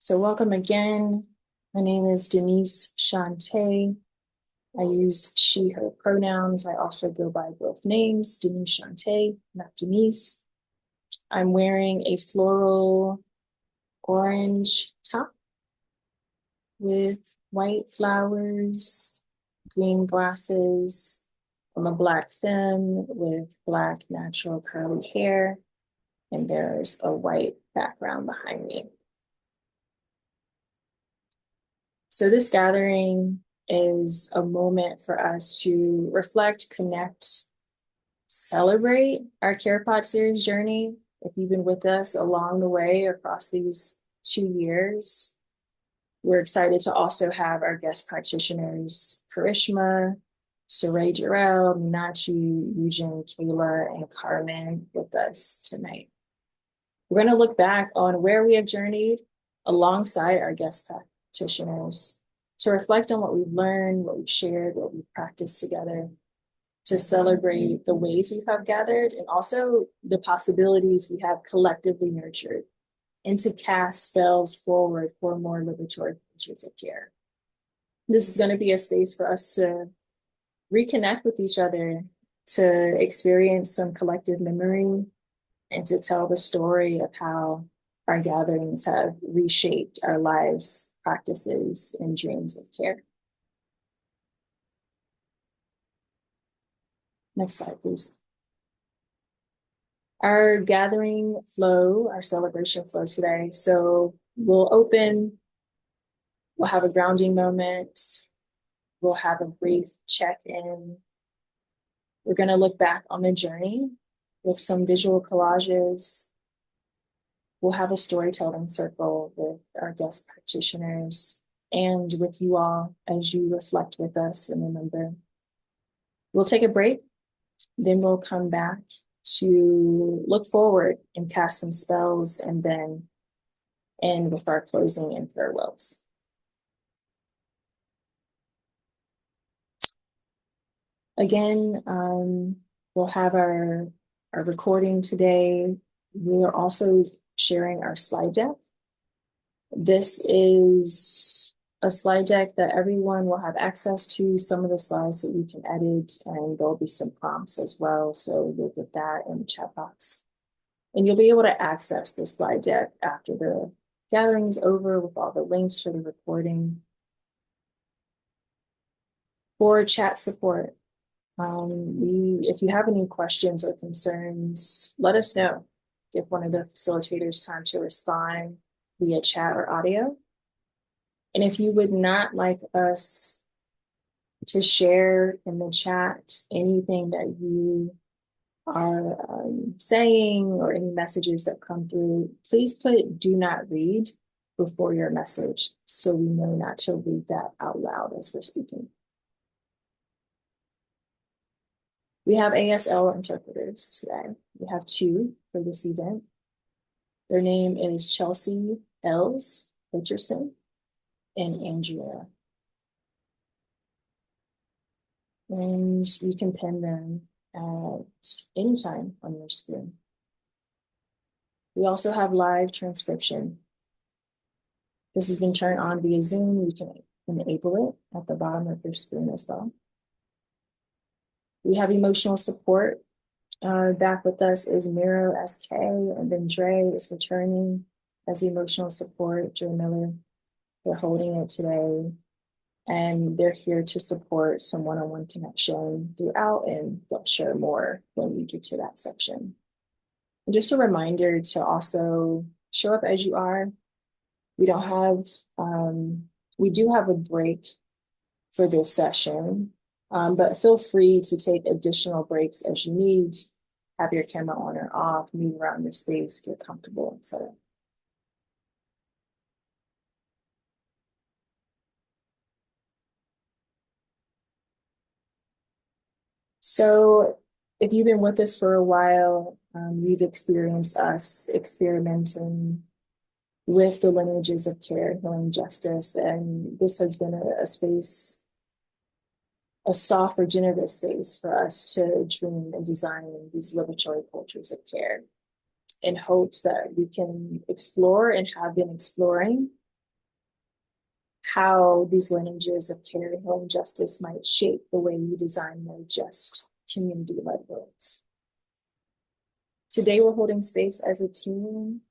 So welcome again. My name is Denise Shante. I use she, her pronouns. I also go by both names, Denise Shante, not Denise. I'm wearing a floral orange top with white flowers, green glasses. I'm a black femme with black natural curly hair, and there's a white background behind me. So this gathering is a moment for us to reflect, connect, celebrate our CarePod series journey. If you've been with us along the way across these 2 years, we're excited to also have our guest practitioners, Karishma, Cyrée, Jarelle, Meenadchi, Yoo-Jin, Kayla, and Carmen with us tonight. We're going to look back on where we have journeyed alongside our guest practitioners to reflect on what we've learned, what we've shared, what we've practiced together, to celebrate the ways we have gathered and also the possibilities we have collectively nurtured, and to cast spells forward for more liberatory cultures of care. This is going to be a space for us to reconnect with each other, to experience some collective memory, and to tell the story of how our gatherings have reshaped our lives, practices, and dreams of care. Next slide, please. Our gathering flow, our celebration flow today. So we'll open, we'll have a grounding moment, we'll have a brief check-in. We're going to look back on the journey with some visual collages. We'll have a storytelling circle with our guest practitioners and with you all as you reflect with us and remember. We'll take a break, then we'll come back to look forward and cast some spells, and then end with our closing and farewells. Again, we'll have our recording today. We are also sharing our slide deck. This is a slide deck that everyone will have access to, some of the slides that you can edit, and there'll be some prompts as well. So you'll get that in the chat box. And you'll be able to access the slide deck after the gathering is over with all the links to the recording. For chat support, if you have any questions or concerns, let us know. Give one of the facilitators time to respond via chat or audio. And if you would not like us to share in the chat anything that you are saying or any messages that come through, please put "do not read" before your message so we know not to read that out loud as we're speaking. We have ASL interpreters today. We have 2 for this event. Their name is Chelsea Els Richardson and Andrea. And you can pin them at any time on your screen. We also have live transcription. This has been turned on via Zoom. You can enable it at the bottom of your screen as well. We have emotional support. Back with us is Miro SK, and then Dre is returning as emotional support. Dre Miller, they're holding it today, and they're here to support some one-on-one connection throughout, and they'll share more when we get to that section. And just a reminder to also show up as you are. We don't have, we do have a break for this session. But feel free to take additional breaks as you need. Have your camera on or off, move around your space, get comfortable, etc. So if you've been with us for a while, you've experienced us experimenting with the lineages of care, healing, justice, and this has been a space, a soft, regenerative space for us to dream and design these liberatory cultures of care in hopes that we can explore and have been exploring how these lineages of care, healing, justice might shape the way we design more just community-led worlds. Today, we're holding space as a team.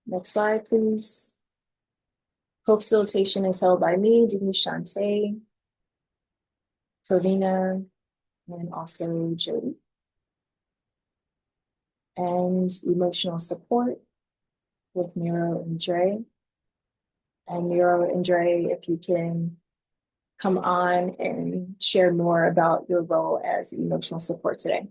Next slide, please. Co-facilitation is held by me, Denise Shante, Karina, and also Jody. And emotional support with Miro and Dre. And Miro and Dre, if you can come on and share more about your role as emotional support today.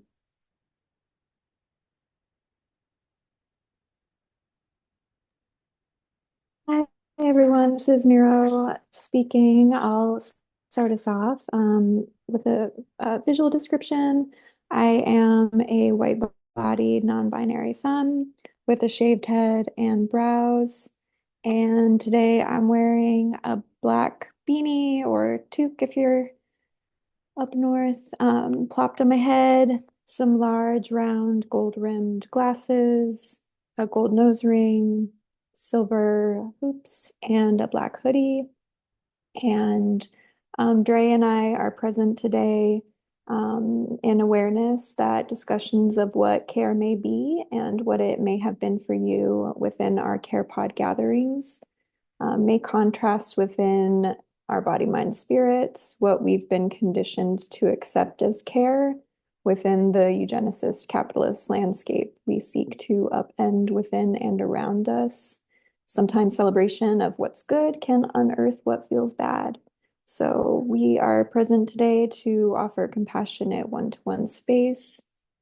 Hi everyone, this is Miro speaking. I'll start us off with a visual description. I am a white-bodied, non-binary femme with a shaved head and brows. And today I'm wearing a black beanie or toque if you're up north, plopped on my head, some large, round, gold-rimmed glasses, a gold nose ring, silver hoops, and a black hoodie. And Dre and I are present today in awareness that discussions of what care may be and what it may have been for you within our care pod gatherings may contrast within our body, mind, spirits, what we've been conditioned to accept as care within the eugenicist capitalist landscape we seek to upend within and around us. Sometimes celebration of what's good can unearth what feels bad. So we are present today to offer compassionate one-to-one space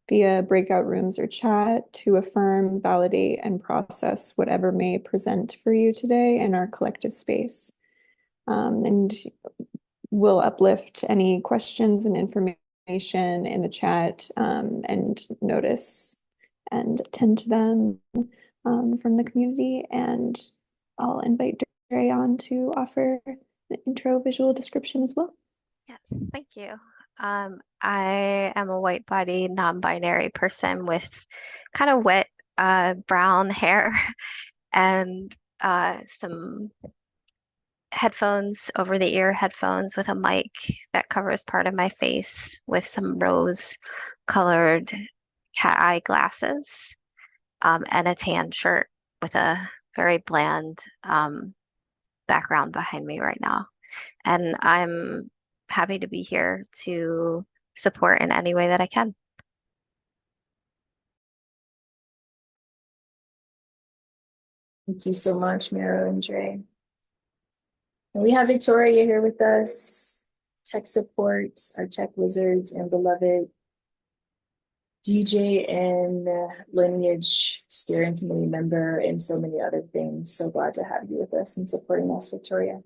via breakout rooms or chat to affirm, validate, and process whatever may present for you today in our collective space. And we'll uplift any questions and information in the chat and notice and attend to them from the community. And I'll invite Dre on to offer the intro visual description as well. Yes, thank you. I am a white body, non-binary person with kind of wet brown hair and some headphones, over the ear headphones with a mic that covers part of my face with some rose colored cat eye glasses and a tan shirt with a very bland background behind me right now. And I'm happy to be here to support in any way that I can. Thank you so much, Miro and Dre. And we have Victoria here with us, tech support, our tech wizards and beloved DJN lineage steering committee member and so many other things. So glad to have you with us and supporting us, Victoria.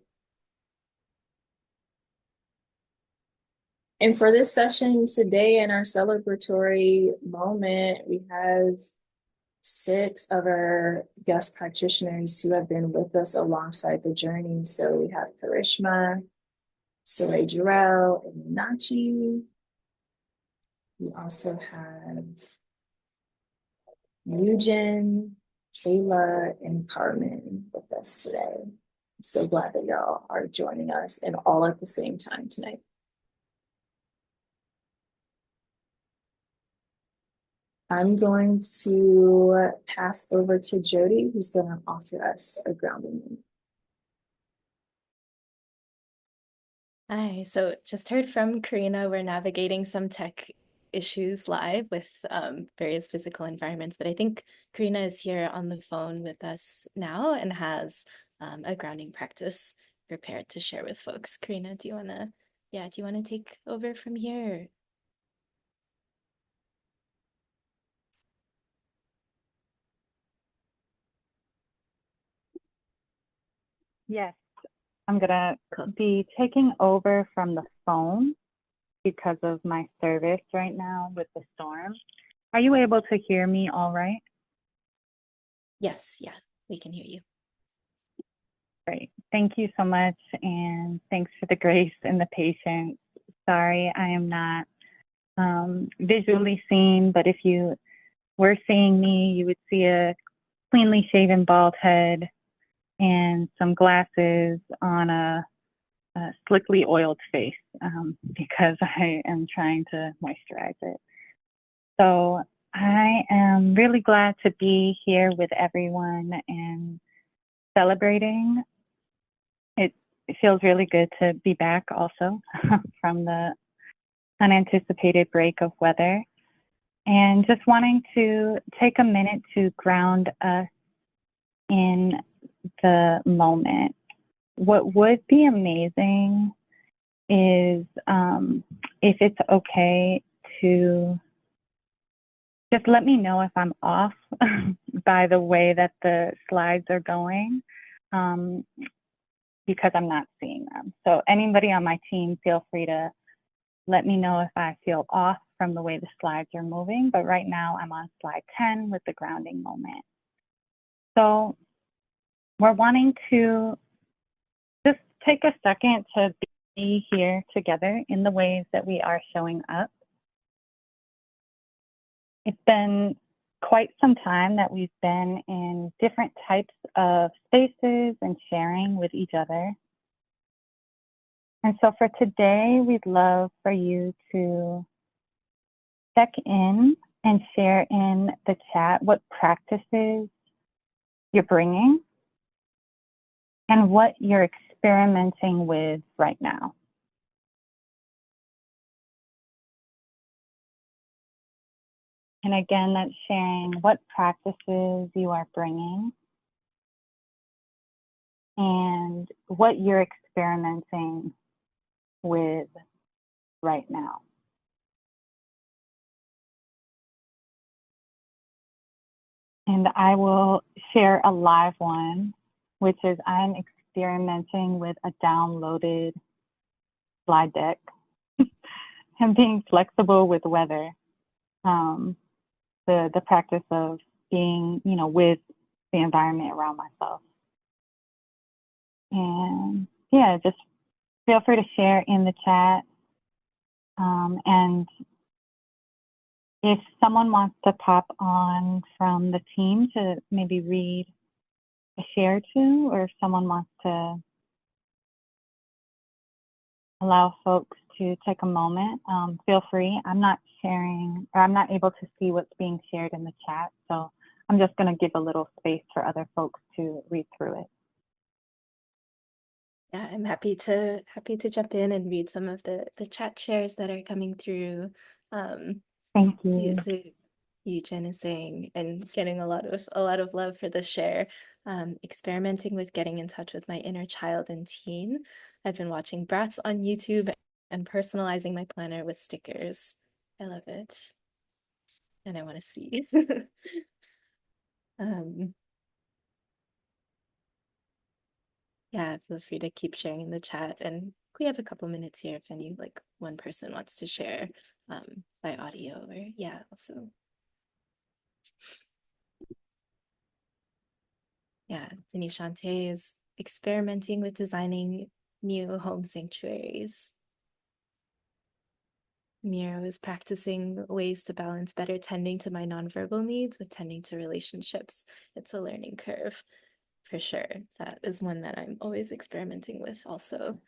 And for this session today in our celebratory moment, we have 6 of our guest practitioners who have been with us alongside the journey. So we have Karishma, Cyrée, Jarelle, and Meenadchi. We also have Yoo-Jin, Kayla, and Carmen with us today. I'm so glad that y'all are joining us and all at the same time tonight. I'm going to pass over to Jody, who's going to offer us a grounding. Hi, so just heard from Karina. We're navigating some tech issues live with various physical environments, but I think Karina is here on the phone with us now and has a grounding practice prepared to share with folks. Karina, do you wanna take over from here? Yes, I'm gonna be taking over from the phone because of my service right now with the storm. Are you able to hear me all right? Yes, yeah, we can hear you. Great. Thank you so much, and thanks for the grace and the patience. Sorry, I am not visually seen, but if you were seeing me, you would see a cleanly shaven bald head and some glasses on a slickly oiled face because I am trying to moisturize it. So I am really glad to be here with everyone and celebrating. It feels really good to be back also from the unanticipated break of weather, and just wanting to take a minute to ground us in the moment. What would be amazing is if it's okay to just let me know if I'm off by the way that the slides are going, because I'm not seeing them. So anybody on my team, feel free to let me know if I feel off from the way the slides are moving. But right now I'm on slide 10 with the grounding moment. So we're wanting to just take a second to be here together in the ways that we are showing up. It's been quite some time that we've been in different types of spaces and sharing with each other. And so for today, we'd love for you to check in and share in the chat what practices you're bringing and what you're experimenting with right now. And again, that's sharing what practices you are bringing and what you're experimenting with right now. And I will share a live one, which is I'm experimenting with a downloaded slide deck and being flexible with weather. The practice of being, with the environment around myself. And yeah, just feel free to share in the chat. And if someone wants to pop on from the team to maybe read a share or two, or if someone wants to allow folks to take a moment, feel free. I'm not sharing, or I'm not able to see what's being shared in the chat. So I'm just going to give a little space for other folks to read through it. Yeah, I'm happy to jump in and read some of the chat shares that are coming through. Thank you. So Yoo-Jin is saying, and getting a lot of love for this share, experimenting with getting in touch with my inner child and teen. I've been watching Brats on YouTube and personalizing my planner with stickers. I love it. And I want to see. Yeah, feel free to keep sharing in the chat. And we have a couple minutes here if any one person wants to share by audio, or yeah, also. Yeah, Denise Shante is experimenting with designing new home sanctuaries. Miro is practicing ways to balance better tending to my nonverbal needs with tending to relationships. It's a learning curve, for sure. That is one that I'm always experimenting with also.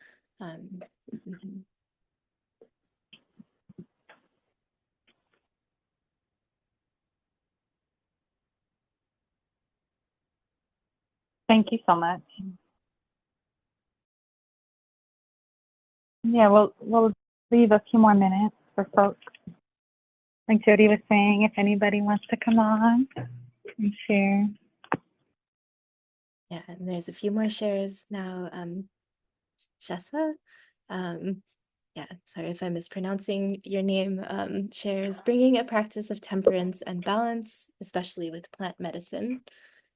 Thank you so much. Yeah, we'll leave a few more minutes for folks. Like Jody was saying, if anybody wants to come on and share. Yeah, and there's a few more shares now. Shessa, yeah, sorry if I'm mispronouncing your name, shares bringing a practice of temperance and balance, especially with plant medicine,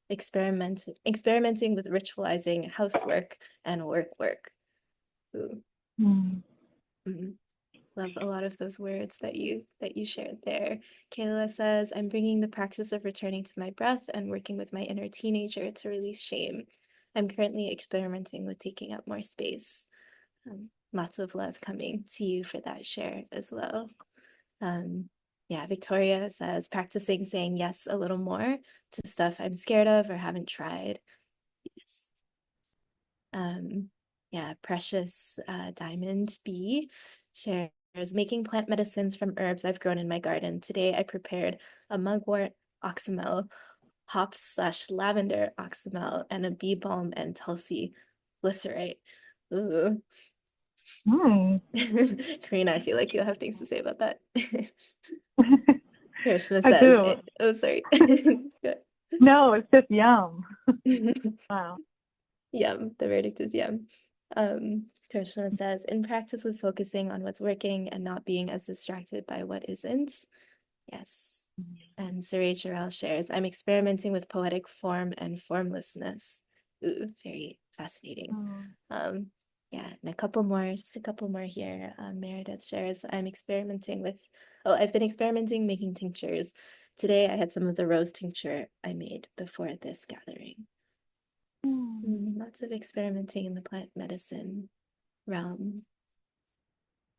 experimenting with ritualizing housework and work. Ooh. Love a lot of those words that you shared there. Kayla says, I'm bringing the practice of returning to my breath and working with my inner teenager to release shame. I'm currently experimenting with taking up more space. Lots of love coming to you for that share as well. Yeah, Victoria says practicing saying yes a little more to stuff I'm scared of or haven't tried. Yes. Yeah, Precious Diamond B shares making plant medicines from herbs I've grown in my garden. Today I prepared a mugwort oxymel, hops/lavender oxymel, and a bee balm and Tulsi glycerate. Ooh. Karina, I feel like you'll have things to say about that. Karishma I says, do. oh, sorry. No, it's just yum. Wow. Yum. The verdict is yum. Karishma says, in practice with focusing on what's working and not being as distracted by what isn't. Yes. And Cyrée Jarelle shares, I'm experimenting with poetic form and formlessness. Ooh, very fascinating. Yeah, and just a couple more here. Meredith shares, I've been experimenting making tinctures. Today I had some of the rose tincture I made before this gathering. Lots of experimenting in the plant medicine realm.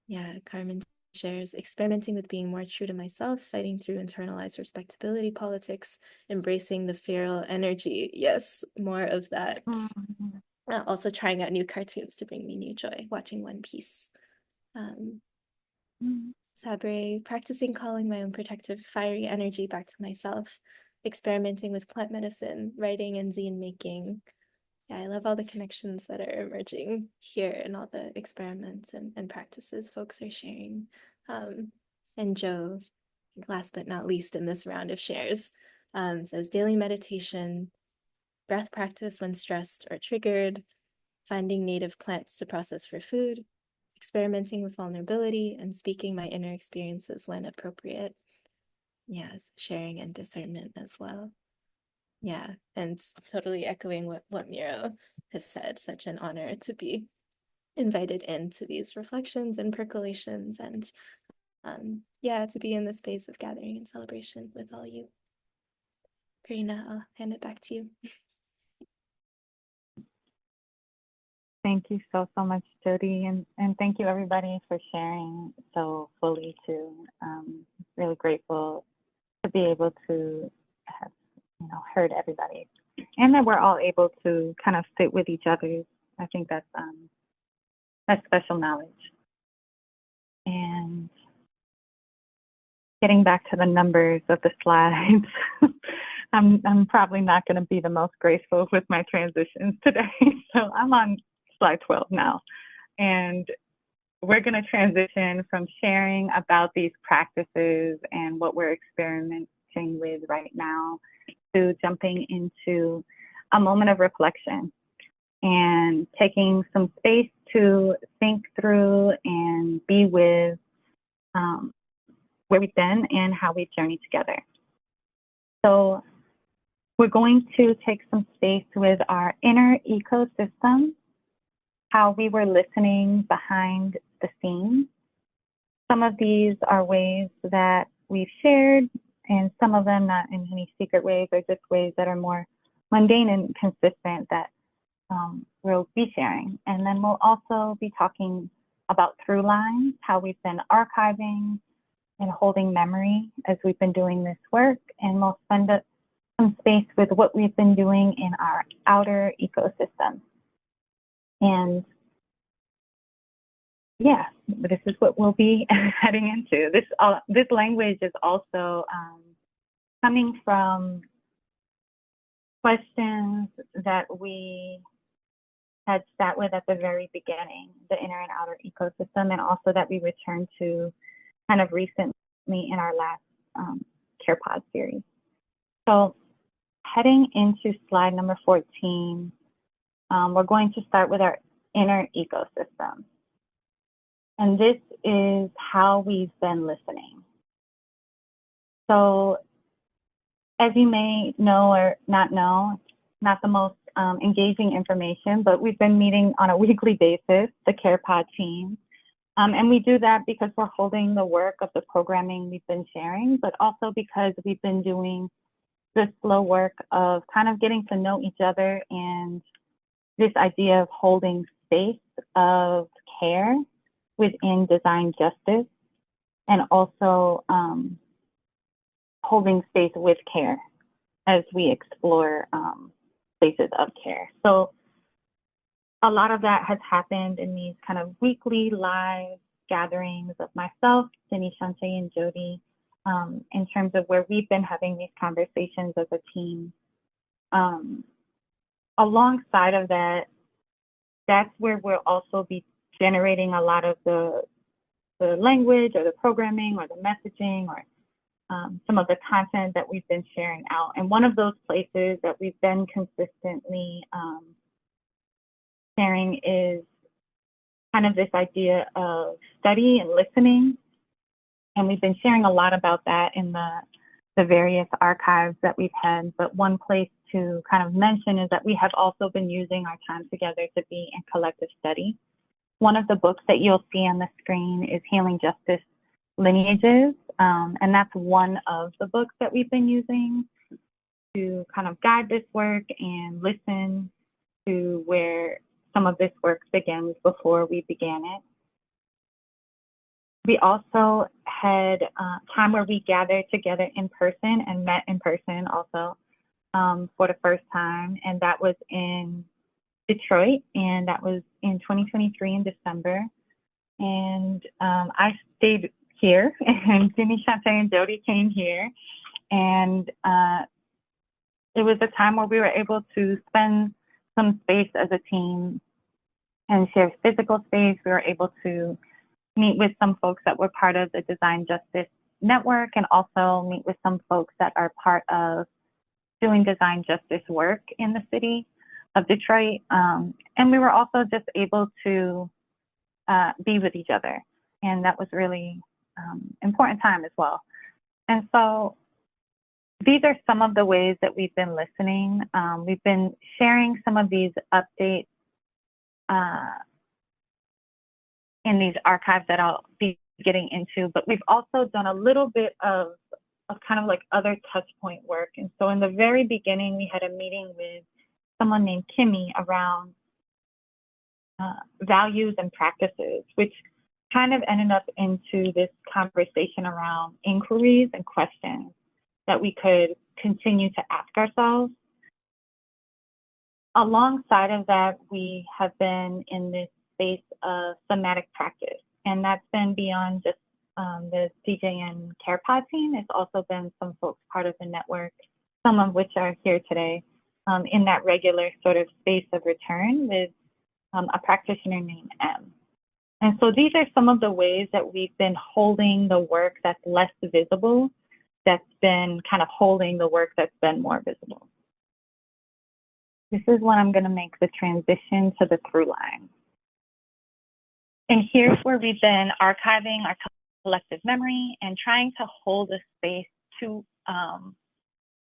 Yeah, Carmen shares, experimenting with being more true to myself, fighting through internalized respectability politics, embracing the feral energy. Yes, more of that. Also trying out new cartoons to bring me new joy, watching One Piece. Sabre, practicing calling my own protective fiery energy back to myself, experimenting with plant medicine, writing and zine making. Yeah, I love all the connections that are emerging here and all the experiments and practices folks are sharing. And Joe, last but not least in this round of shares, says daily meditation, breath practice when stressed or triggered, finding native plants to process for food, experimenting with vulnerability, and speaking my inner experiences when appropriate. Yes, sharing and discernment as well. Yeah, and totally echoing what Miro has said, such an honor to be invited into these reflections and percolations and yeah, to be in the space of gathering and celebration with all you. Karina, I'll hand it back to you. Thank you so much, Jody, and thank you everybody for sharing so fully too. Really grateful to be able to have heard everybody, and that we're all able to kind of sit with each other. I think that's special knowledge. And getting back to the numbers of the slides, I'm probably not going to be the most graceful with my transitions today, so I'm on slide 12 now, and we're going to transition from sharing about these practices and what we're experimenting with right now to jumping into a moment of reflection and taking some space to think through and be with where we've been and how we've journeyed together. So we're going to take some space with our inner ecosystem, how we were listening behind the scenes. Some of these are ways that we've shared, and some of them not in any secret ways, or just ways that are more mundane and consistent that we'll be sharing. And then we'll also be talking about through lines, how we've been archiving and holding memory as we've been doing this work. And we'll spend some space with what we've been doing in our outer ecosystem. And yeah, this is what we'll be heading into. This language is also coming from questions that we had sat with at the very beginning, the inner and outer ecosystem, and also that we returned to kind of recently in our last CarePod series. So heading into slide number 14, we're going to start with our inner ecosystem. And this is how we've been listening. So as you may know or not know, not the most engaging information, but we've been meeting on a weekly basis, the CarePod team. And we do that because we're holding the work of the programming we've been sharing, but also because we've been doing this slow work of kind of getting to know each other and this idea of holding space of care within design justice, and also holding space with care as we explore spaces of care. So a lot of that has happened in these kind of weekly live gatherings of myself, Denise, Shantae, and Jody, in terms of where we've been having these conversations as a team. Alongside of that, that's where we'll also be generating a lot of the language or the programming or the messaging or some of the content that we've been sharing out. And one of those places that we've been consistently sharing is kind of this idea of study and listening. And we've been sharing a lot about that in the various archives that we've had. But one place to kind of mention is that we have also been using our time together to be in collective study. One of the books that you'll see on the screen is Healing Justice Lineages. And that's one of the books that we've been using to kind of guide this work and listen to where some of this work begins before we began it. We also had time where we gathered together in person and met in person also for the first time. And that was in Detroit, and that was in 2023 in December. And I stayed here, and Jimmy, Shantae, and Jody came here. And it was a time where we were able to spend some space as a team and share physical space. We were able to meet with some folks that were part of the Design Justice Network, and also meet with some folks that are part of doing design justice work in the city of Detroit. And we were also just able to be with each other. And that was really important time as well. And so these are some of the ways that we've been listening. We've been sharing some of these updates in these archives that I'll be getting into, but we've also done a little bit of kind of like other touch point work. And so in the very beginning, we had a meeting with someone named Kimmy around values and practices, which kind of ended up into this conversation around inquiries and questions that we could continue to ask ourselves. Alongside of that, we have been in this space of somatic practice, and that's been beyond just the DJN care pod team. It's also been some folks part of the network, some of which are here today, in that regular sort of space of return with a practitioner named M. And so these are some of the ways that we've been holding the work that's less visible, that's been kind of holding the work that's been more visible. This is when I'm going to make the transition to the through line. And here's where we've been archiving our collective memory and trying to hold a space to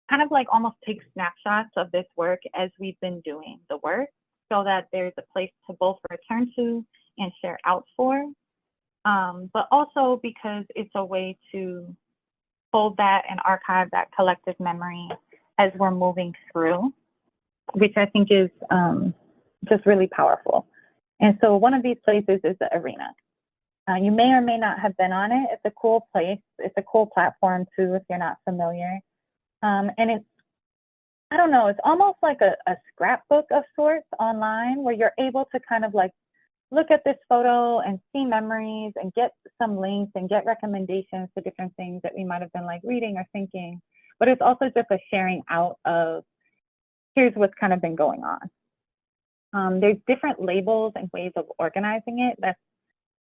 kind of like almost take snapshots of this work as we've been doing the work, so that there's a place to both return to and share out for, but also because it's a way to hold that and archive that collective memory as we're moving through, which I think is just really powerful. And so one of these places is the arena. You may or may not have been on it. It's a cool place. It's a cool platform too, if you're not familiar. And it's, I don't know, it's almost like a scrapbook of sorts online, where you're able to kind of like look at this photo and see memories and get some links and get recommendations to different things that we might have been like reading or thinking. But it's also just a sharing out of, here's what's kind of been going on. There's different labels and ways of organizing it that's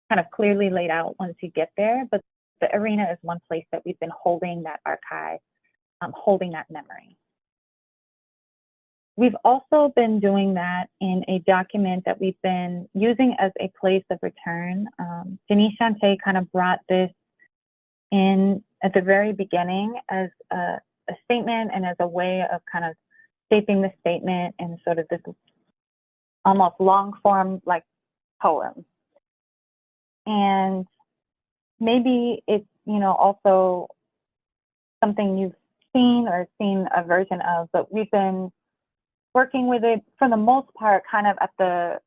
kind of clearly laid out once you get there, but the arena is one place that we've been holding that archive, holding that memory. We've also been doing that in a document that we've been using as a place of return. Denise Shantae kind of brought this in at the very beginning as a statement and as a way of kind of shaping the statement and sort of this almost long form like poem. And maybe it's, you know, also something you've seen or seen a version of, but we've been working with it for the most part kind of at the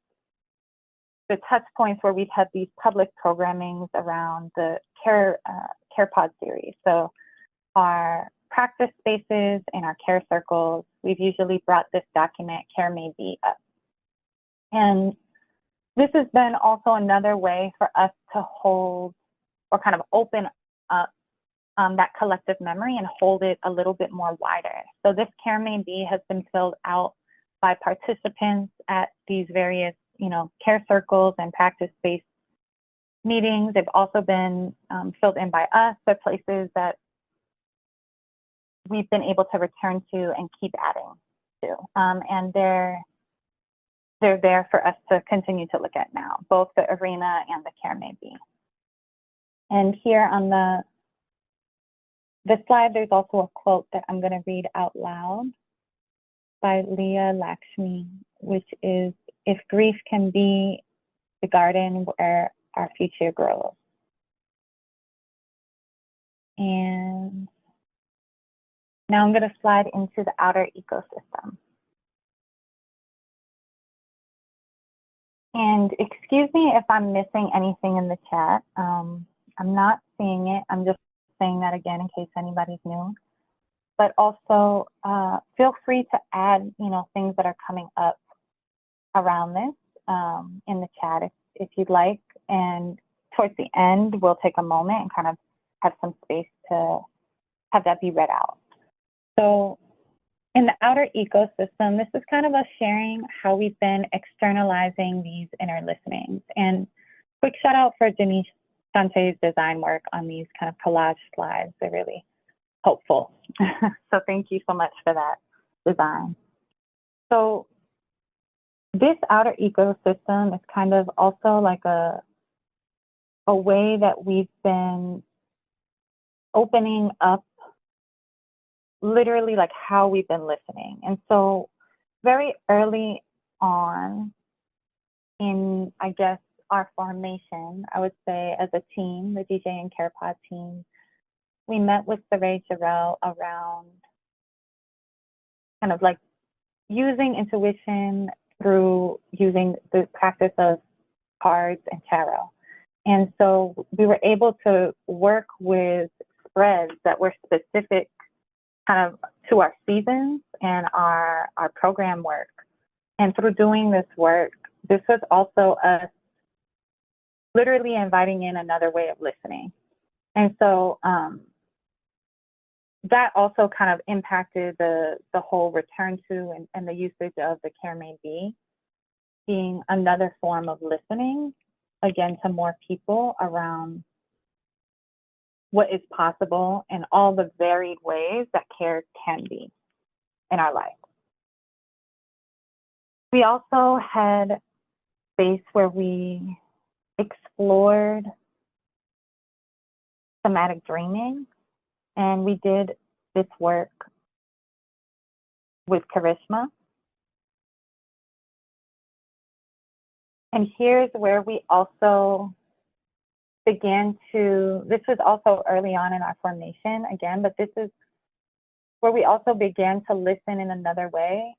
touch points where we've had these public programmings around the care pod series. So our practice spaces, in our care circles, we've usually brought this document, Care May Be, up. And this has been also another way for us to hold or kind of open up that collective memory and hold it a little bit more wider. So this Care May Be has been filled out by participants at these various, care circles and practice-based meetings. They've also been filled in by us, the places that we've been able to return to and keep adding to. And they're there for us to continue to look at now, both the arena and the Care May Be. And here on the slide, there's also a quote that I'm going to read out loud by Leah Lakshmi, which is, "If grief can be the garden where our future grows." And now I'm going to slide into the outer ecosystem. And excuse me if I'm missing anything in the chat. I'm not seeing it. I'm just saying that again in case anybody's new. But also feel free to add, things that are coming up around this in the chat if you'd like. And towards the end, we'll take a moment and kind of have some space to have that be read out. So in the outer ecosystem, this is kind of us sharing how we've been externalizing these inner listenings. And quick shout out for Denise Sante's design work on these kind of collage slides. They're really helpful. So thank you so much for that design. So this outer ecosystem is kind of also like a way that we've been opening up literally like how we've been listening. And so very early on in, I guess, our formation, I would say as a team, the DJN CarePod team, we met with Cyrée, Jarelle around kind of like using intuition through using the practice of cards and tarot. And so we were able to work with spreads that were specific kind of to our seasons and our program work. And through doing this work, this was also us literally inviting in another way of listening. And so that also kind of impacted the whole return to and the usage of the Care May Be being another form of listening, again, to more people around what is possible and all the varied ways that care can be in our life. We also had space where we explored somatic dreaming, and we did this work with Karishma. And here's where we also began to, this was also early on in our formation again, but this is where we also began to listen in another way,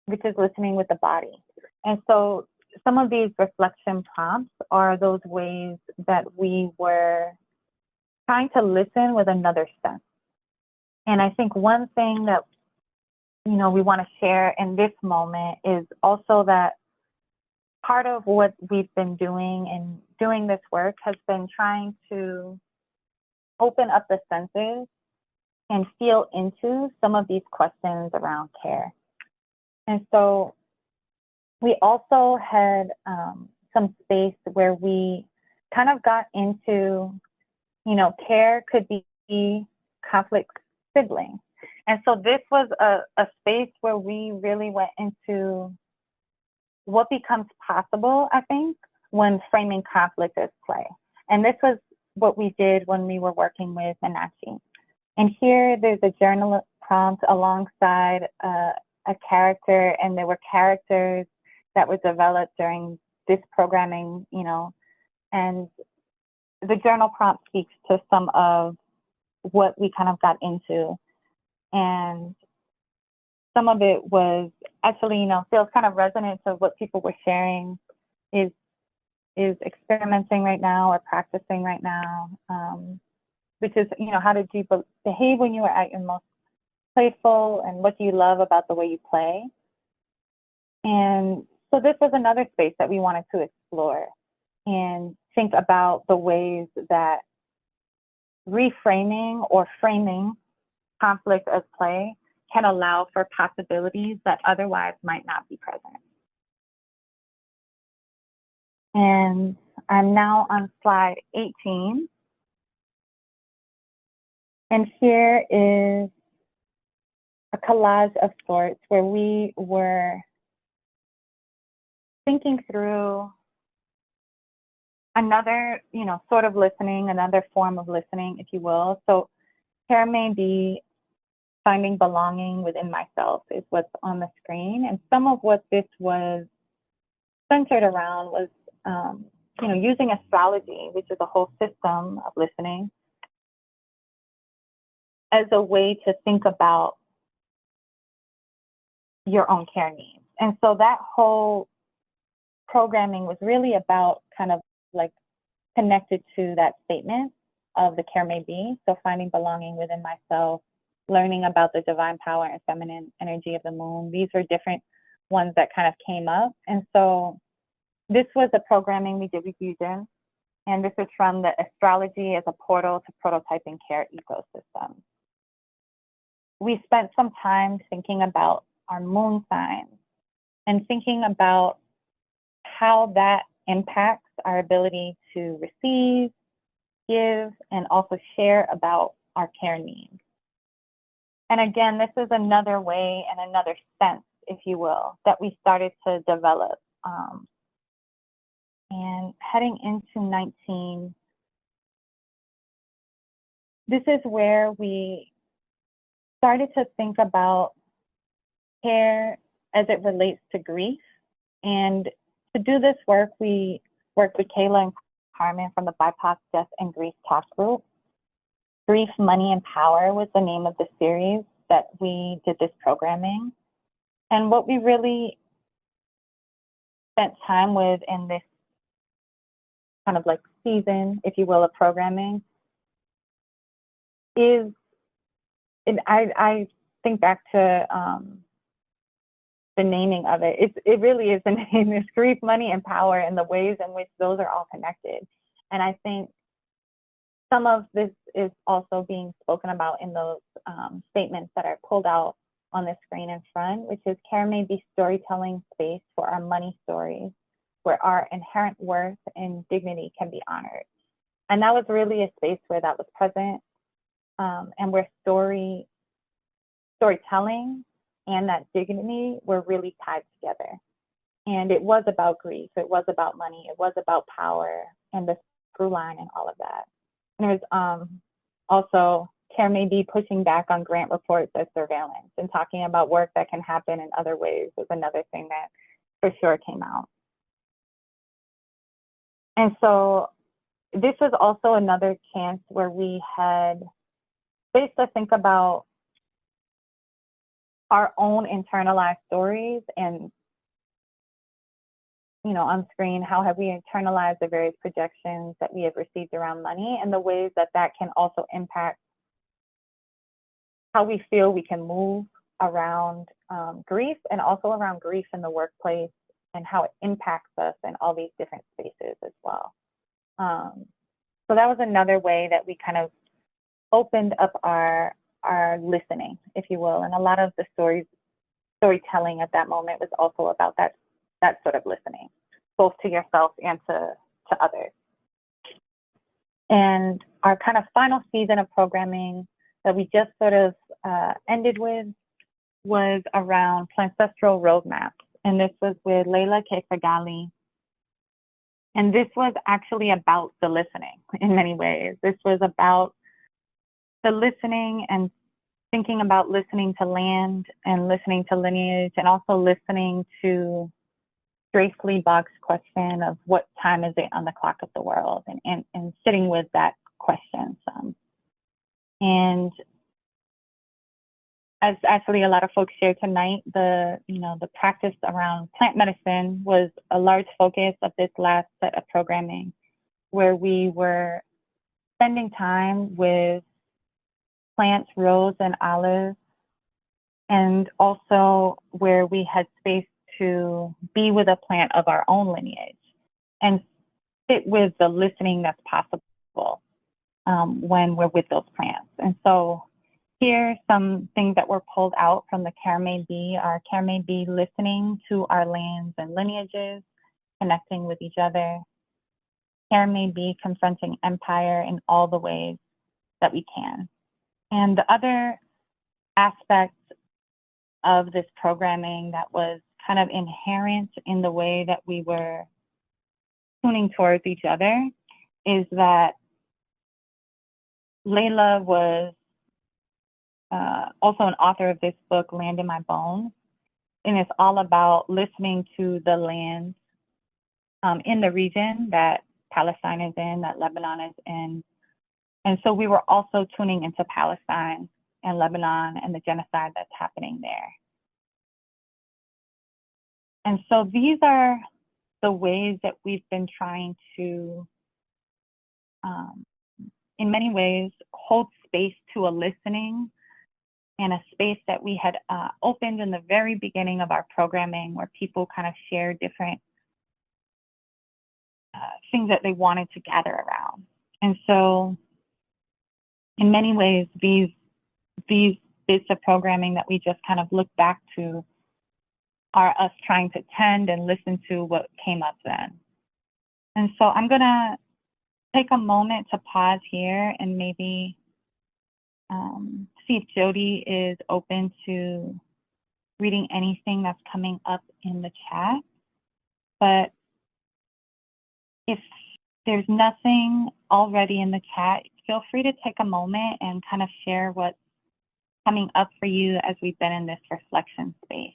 which is listening with the body. And so some of these reflection prompts are those ways that we were trying to listen with another sense. And I think one thing that, we want to share in this moment is also that part of what we've been doing and doing this work has been trying to open up the senses and feel into some of these questions around care. And so we also had some space where we kind of got into, care could be conflict sibling. And so this was a space where we really went into what becomes possible, I think, when framing conflict as play. And this was what we did when we were working with Meenadchi. And here there's a journal prompt alongside a character, and there were characters that were developed during this programming, and the journal prompt speaks to some of what we kind of got into. And some of it was actually, feels kind of resonant to what people were sharing is experimenting right now or practicing right now. which is, how did you behave when you were at your most playful, and what do you love about the way you play? And so this was another space that we wanted to explore and think about the ways that reframing or framing conflict as play can allow for possibilities that otherwise might not be present. And I'm now on slide 18. And here is a collage of sorts where we were thinking through another, sort of listening, another form of listening, if you will. So here may be finding belonging within myself is what's on the screen. And some of what this was centered around was, using astrology, which is a whole system of listening, as a way to think about your own care needs. And so that whole programming was really about kind of like connected to that statement of the care may be. So finding belonging within myself, learning about the divine power and feminine energy of the moon. These were different ones that kind of came up. And so this was a programming we did with Yoo-Jin. And this is from the Astrology as a Portal to Prototyping Care Ecosystem. We spent some time thinking about our moon signs and thinking about how that impacts our ability to receive, give, and also share about our care needs. And again, this is another way and another sense, if you will, that we started to develop. And heading into 19, this is where we started to think about care as it relates to grief. And to do this work, we worked with Kayla and Carmen from the BIPOC Death and Grief Talk Group. Grief, Money, and Power was the name of the series that we did this programming. And what we really spent time with in this kind of like season, if you will, of programming is, and I think back to the naming of it. It really is the name. It's grief, money, and power, and the ways in which those are all connected. And I think some of this is also being spoken about in those statements that are pulled out on the screen in front, which is care may be storytelling space for our money stories, where our inherent worth and dignity can be honored. And that was really a space where that was present, and where storytelling and that dignity were really tied together. And it was about grief, it was about money, it was about power, and the through line and all of that. And it was also care may be pushing back on grant reports as surveillance, and talking about work that can happen in other ways was another thing that for sure came out. And so this was also another chance where we had space to think about our own internalized stories, and on screen, how have we internalized the various projections that we have received around money, and the ways that that can also impact how we feel we can move around grief, and also around grief in the workplace, and how it impacts us in all these different spaces as well. So that was another way that we kind of opened up our listening, if you will. And a lot of the storytelling at that moment was also about that sort of listening, both to yourself and to others. And our kind of final season of programming that we just sort of ended with was around ancestral roadmaps. And this was with Layla Kefagali. And this was actually about the listening in many ways. This was about the listening and thinking about listening to land and listening to lineage, and also listening to Grace Lee Boggs' question of what time is it on the clock of the world, and sitting with that question some. And as actually a lot of folks shared tonight, the practice around plant medicine was a large focus of this last set of programming, where we were spending time with plants, rose and olive, and also where we had space to be with a plant of our own lineage and sit with the listening that's possible when we're with those plants. And so here, some things that were pulled out from the Care May Be are Care May Be listening to our lands and lineages, connecting with each other. Care May Be confronting empire in all the ways that we can. And the other aspect of this programming that was kind of inherent in the way that we were tuning towards each other is that Layla was also an author of this book, Land in My Bones, and it's all about listening to the lands in the region that Palestine is in, that Lebanon is in. And so we were also tuning into Palestine and Lebanon and the genocide that's happening there. And so these are the ways that we've been trying to, in many ways, hold space to a listening and a space that we had opened in the very beginning of our programming, where people kind of share different things that they wanted to gather around. And so in many ways, these bits of programming that we just kind of look back to are us trying to tend and listen to what came up then. And so I'm gonna take a moment to pause here and maybe see if Jody is open to reading anything that's coming up in the chat. But if there's nothing already in the chat, feel free to take a moment and kind of share what's coming up for you as we've been in this reflection space.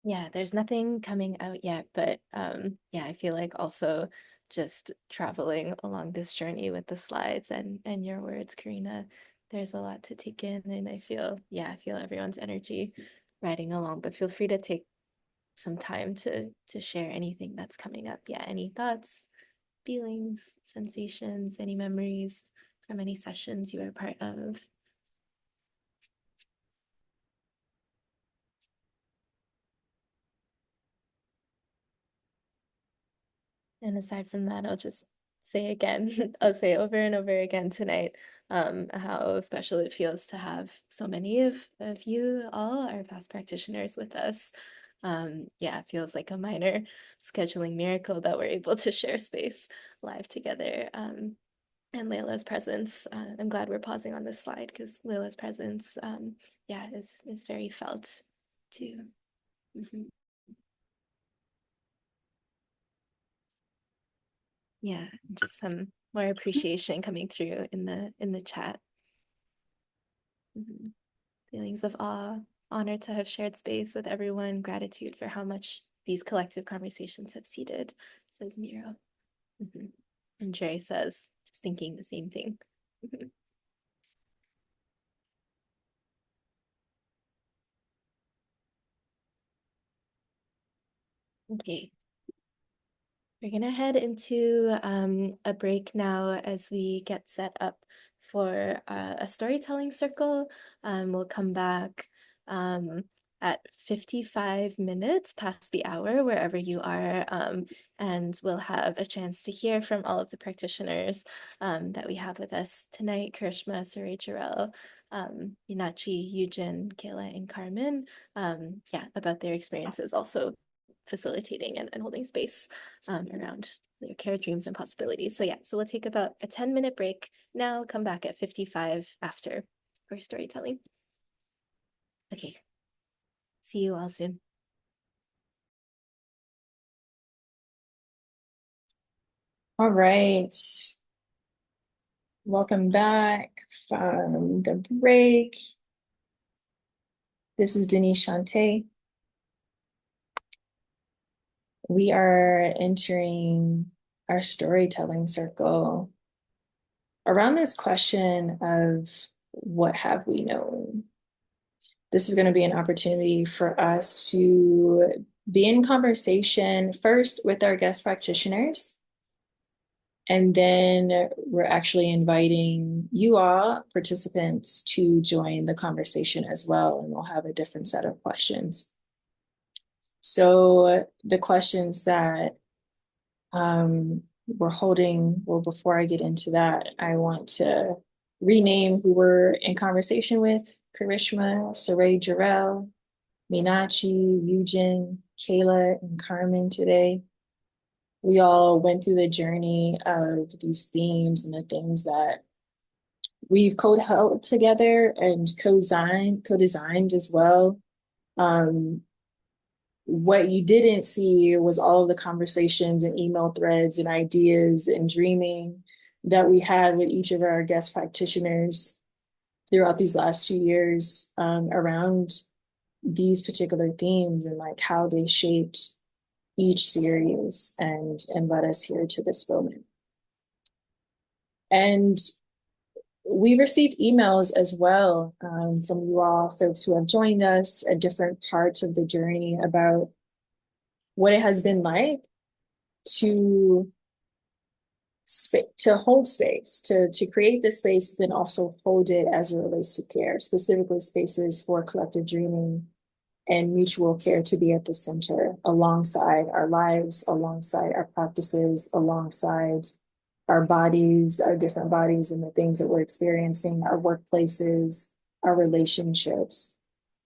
Yeah, there's nothing coming out yet, but yeah, I feel like also just traveling along this journey with the slides and your words, Karina, there's a lot to take in, and I feel, yeah, I feel everyone's energy riding along, but feel free to take some time to share anything that's coming up. Yeah, any thoughts, feelings, sensations, any memories from any sessions you were a part of. And aside from that, I'll just say again, I'll say over and over again tonight, how special it feels to have so many of you all, our past practitioners, with us. Yeah, it feels like a minor scheduling miracle that we're able to share space live together. And Layla's presence, I'm glad we're pausing on this slide because Layla's presence, yeah, is very felt too. Mhm. Yeah, just some more appreciation coming through in the chat. Mhm. Feelings of awe, honor to have shared space with everyone, gratitude for how much these collective conversations have seeded, says Miro. Mhm. And Jerry says, just thinking the same thing. Mhm. Okay. We're gonna head into a break now as we get set up for a storytelling circle. We'll come back at 55 minutes past the hour, wherever you are, and we'll have a chance to hear from all of the practitioners that we have with us tonight: Karishma, Cyrée, Jarelle, Meenadchi, Yoo-Jin, Kayla, and Carmen. Yeah, about their experiences also facilitating and holding space around their care, dreams, and possibilities. So yeah, so we'll take about a 10-minute break now, come back at 55 after for storytelling. Okay, see you all soon. All right. Welcome back from the break. This is Denise Shante. We are entering our storytelling circle around this question of what have we known? this is going to be an opportunity for us to be in conversation first with our guest practitioners. And then we're actually inviting you all, participants, to join the conversation as well. And we'll have a different set of questions. So the questions that we're holding, well, before I get into that, I want to rename who we're in conversation with: Karishma, Cyrée, Jarelle, Meenadchi, Yoo-Jin, Kayla, and Carmen today. We all went through the journey of these themes and the things that we've co-held together and co-designed as well. What you didn't see was all of the conversations and email threads and ideas and dreaming that we had with each of our guest practitioners throughout these last 2 years, around these particular themes and like how they shaped each series and led us here to this moment. And we received emails as well, from you all, folks who have joined us at different parts of the journey, about what it has been like to hold space, to create this space, then also hold it as it relates to care, specifically spaces for collective dreaming and mutual care to be at the center, alongside our lives, alongside our practices, alongside our bodies, our different bodies, and the things that we're experiencing, our workplaces, our relationships.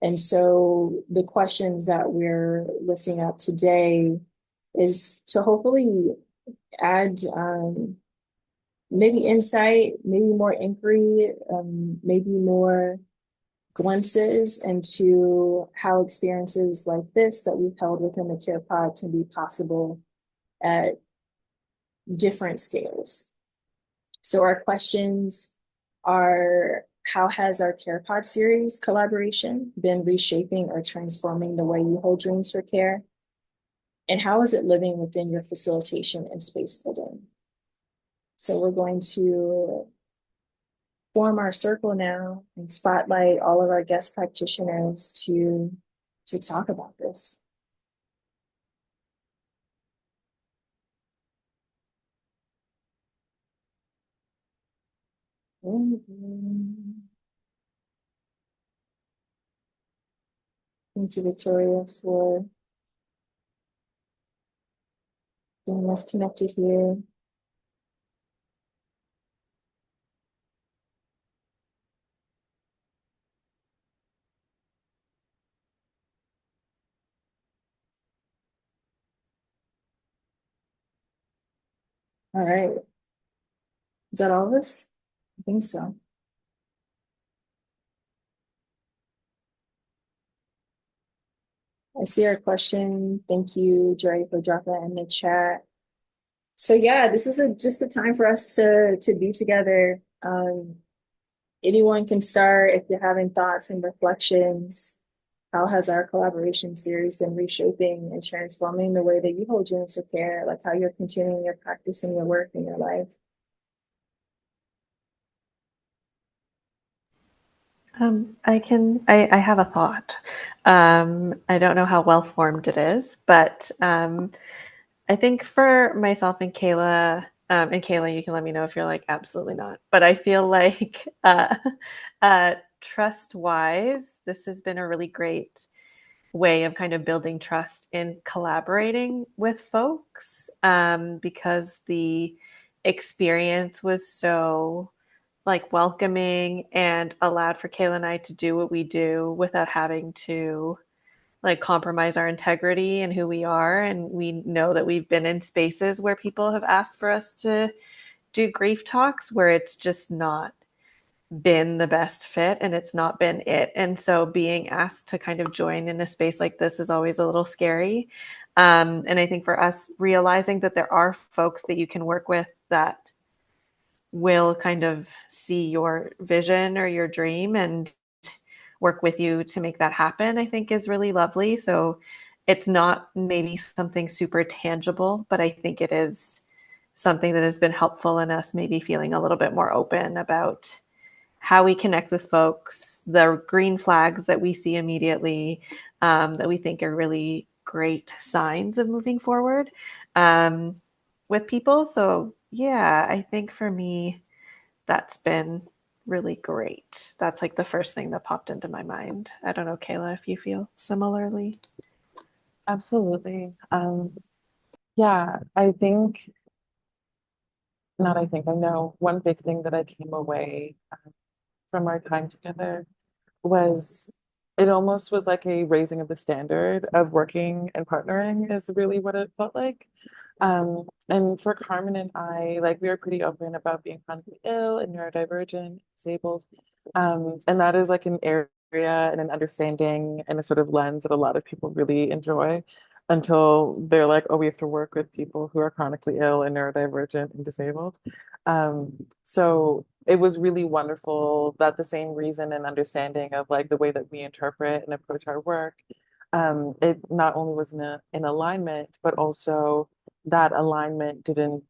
And so the questions that we're lifting up today is to hopefully add maybe insight, maybe more inquiry, maybe more glimpses into how experiences like this that we've held within the Care Pod can be possible at different scales. So our questions are: how has our Care Pod series collaboration been reshaping or transforming the way you hold dreams for care? And how is it living within your facilitation and space building? So we're going to form our circle now and spotlight all of our guest practitioners to talk about this. Thank you, Victoria, for getting us connected here. All right. Is that all of us? I think so. I see our question. Thank you, Jarelle, for dropping that in the chat. So yeah, this is just a time for us to be together. Anyone can start if you're having thoughts and reflections. How has our collaboration series been reshaping and transforming the way that you hold dreams of care, like how you're continuing your practice and your work in your life? I have a thought. I don't know how well formed it is, but I think for myself and Kayla, you can let me know if you're like, absolutely not. But I feel like trust wise, this has been a really great way of kind of building trust in collaborating with folks, because the experience was so like welcoming and allowed for Kayla and I to do what we do without having to like compromise our integrity and who we are. And we know that we've been in spaces where people have asked for us to do grief talks where it's just not been the best fit and it's not been it. And so being asked to kind of join in a space like this is always a little scary. And I think for us, realizing that there are folks that you can work with that will kind of see your vision or your dream and work with you to make that happen, I think is really lovely. So it's not maybe something super tangible, but I think it is something that has been helpful in us maybe feeling a little bit more open about how we connect with folks, the green flags that we see immediately, that we think are really great signs of moving forward with people. So yeah, I think for me, that's been really great. That's like the first thing that popped into my mind. I don't know, Kayla, if you feel similarly. Absolutely. Yeah, I think, not I think, I know one big thing that I came away from our time together was it almost was like a raising of the standard of working and partnering is really what it felt like. And for Carmen and I, like we were pretty open about being chronically ill and neurodivergent, disabled. And that is like an area and an understanding and a sort of lens that a lot of people really enjoy until they're like, oh, we have to work with people who are chronically ill and neurodivergent and disabled. So it was really wonderful that the same reason and understanding of like the way that we interpret and approach our work, it not only was in alignment, but also that alignment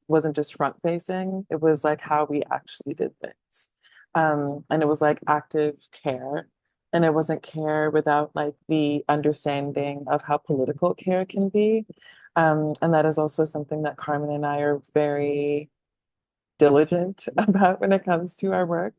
wasn't just front facing, it was like how we actually did things. And it was like active care. And it wasn't care without like the understanding of how political care can be. And that is also something that Carmen and I are very diligent about when it comes to our work,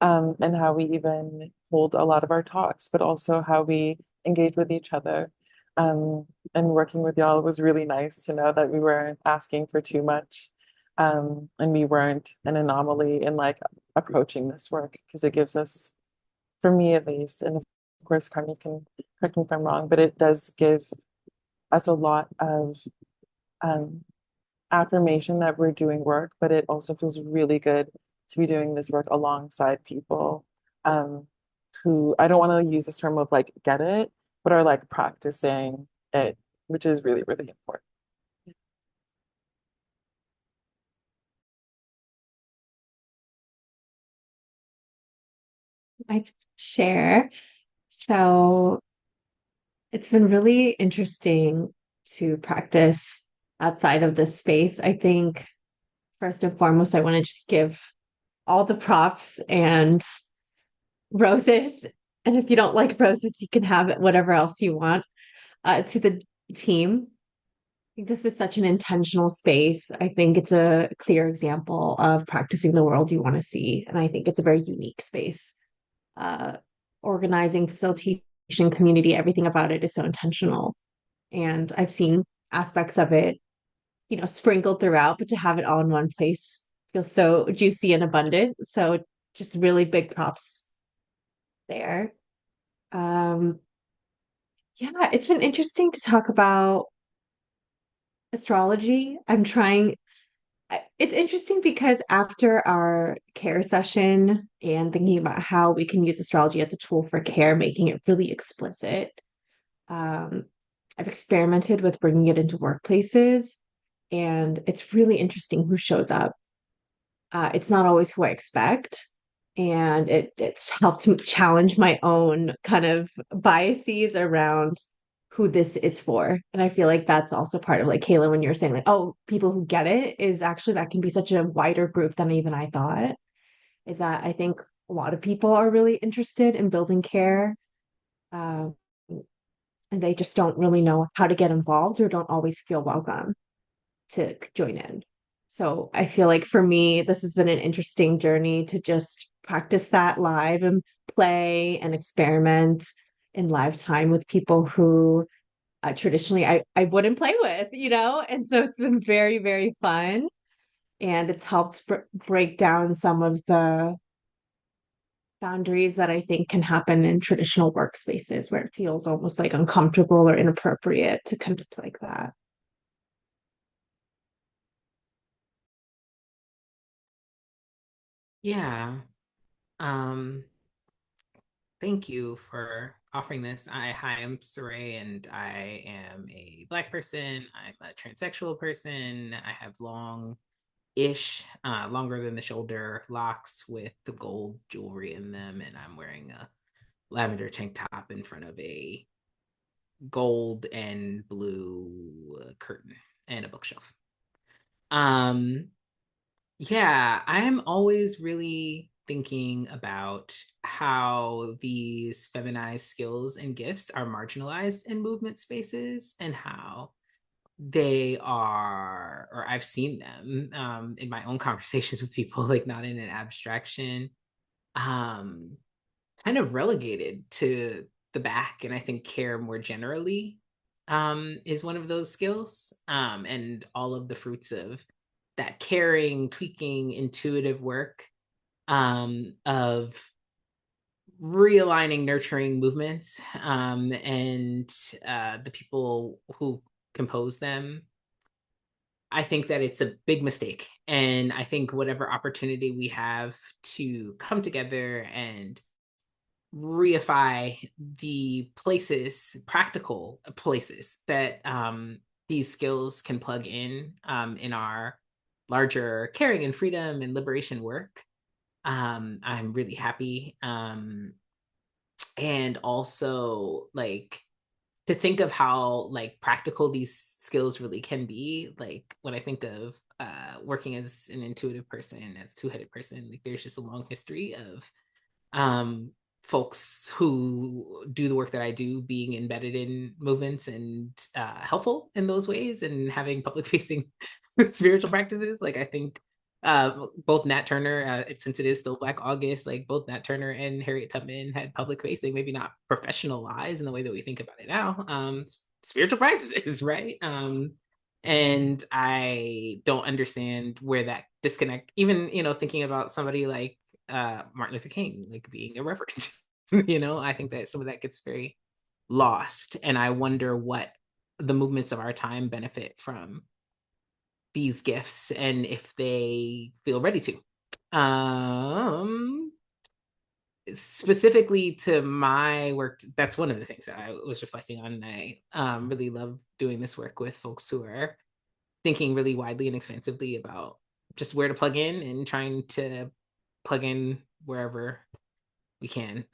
and how we even hold a lot of our talks, but also how we engage with each other. And working with y'all was really nice to know that we weren't asking for too much, and we weren't an anomaly in like approaching this work because it gives us, for me at least, and of course, Carmen can correct me if I'm wrong, but it does give us a lot of um, affirmation that we're doing work, but it also feels really good to be doing this work alongside people um, who I don't want to use this term of like get it, but are like practicing it, which is really, really important. I share. So it's been really interesting to practice outside of this space. I think first and foremost, I want to just give all the props and roses. And if you don't like roses, you can have it, whatever else you want, to the team. I think this is such an intentional space. I think it's a clear example of practicing the world you want to see. And I think it's a very unique space. uh, Organizing, facilitation, community, everything about it is so intentional. And I've seen aspects of it, sprinkled throughout, but to have it all in one place feels so juicy and abundant. So just really big props there. Um, yeah, it's been interesting to talk about astrology. It's interesting because after our care session and thinking about how we can use astrology as a tool for care, making it really explicit, um, I've experimented with bringing it into workplaces, and it's really interesting who shows up. It's not always who I expect, and it's helped me challenge my own kind of biases around who this is for. And I feel like that's also part of like Kayla, when you're saying like, oh, people who get it, is actually that can be such a wider group than even I thought. Is that I think a lot of people are really interested in building care. Um, and they just don't really know how to get involved or don't always feel welcome to join in. So I feel like for me, this has been an interesting journey to just practice that live and play and experiment in live time with people who traditionally I wouldn't play with, And so it's been very, very fun. And it's helped break down some of the boundaries that I think can happen in traditional workspaces where it feels almost like uncomfortable or inappropriate to conduct like that. Yeah. Um, Thank you for offering this. Hi, I'm Cyrée, and I am a Black person. I'm a transsexual person. I have longer than the shoulder locks with the gold jewelry in them, and I'm wearing a lavender tank top in front of a gold and blue curtain and a bookshelf. Um, yeah, I am always really thinking about how these feminized skills and gifts are marginalized in movement spaces and how they are, or I've seen them in my own conversations with people, like not in an abstraction, kind of relegated to the back. And I think care more generally is one of those skills. And all of the fruits of that caring, tweaking, intuitive work of realigning, nurturing movements and the people who compose them. I think that it's a big mistake. And I think whatever opportunity we have to come together and reify the places, practical places that these skills can plug in our larger caring and freedom and liberation work. I'm really happy. And also like to think of how like practical these skills really can be. Like when I think of working as an intuitive person, as two-headed person, like there's just a long history of folks who do the work that I do being embedded in movements and helpful in those ways and having public facing spiritual practices. Like I think both Nat Turner, since it is still Black August, like both Nat Turner and Harriet Tubman had public facing, maybe not professionalized in the way that we think about it now, spiritual practices, right? And I don't understand where that disconnect, even, thinking about somebody like Martin Luther King, like being a reverend, I think that some of that gets very lost. And I wonder what the movements of our time benefit from these gifts and if they feel ready to. Specifically to my work, that's one of the things that I was reflecting on. And I really love doing this work with folks who are thinking really widely and expansively about just where to plug in and trying to plug in wherever we can.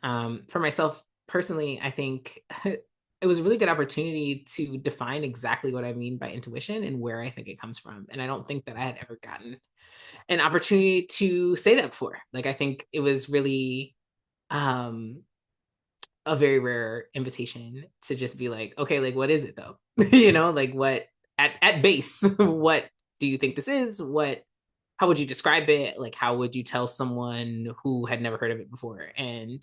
For myself personally, I think it was a really good opportunity to define exactly what I mean by intuition and where I think it comes from. And I don't think that I had ever gotten an opportunity to say that before. Like, I think it was really a very rare invitation to just be like, okay, like, what is it though? Like what at base, what do you think this is? How would you describe it? Like, how would you tell someone who had never heard of it before? And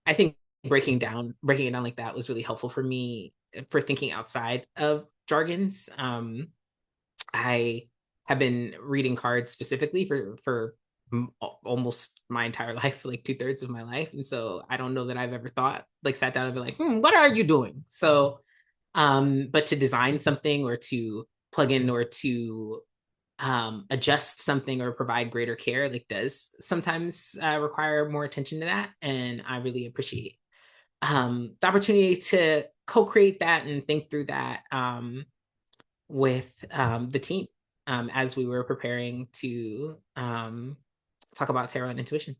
I think breaking it down like that was really helpful for me for thinking outside of jargons. I have been reading cards specifically for almost my entire life, like 2/3 of my life. And so I don't know that I've ever sat down and been like, what are you doing? So, but to design something or to plug in or to adjust something or provide greater care, like does sometimes require more attention to that. And I really appreciate the opportunity to co-create that and think through that with the team as we were preparing to talk about tarot and intuition.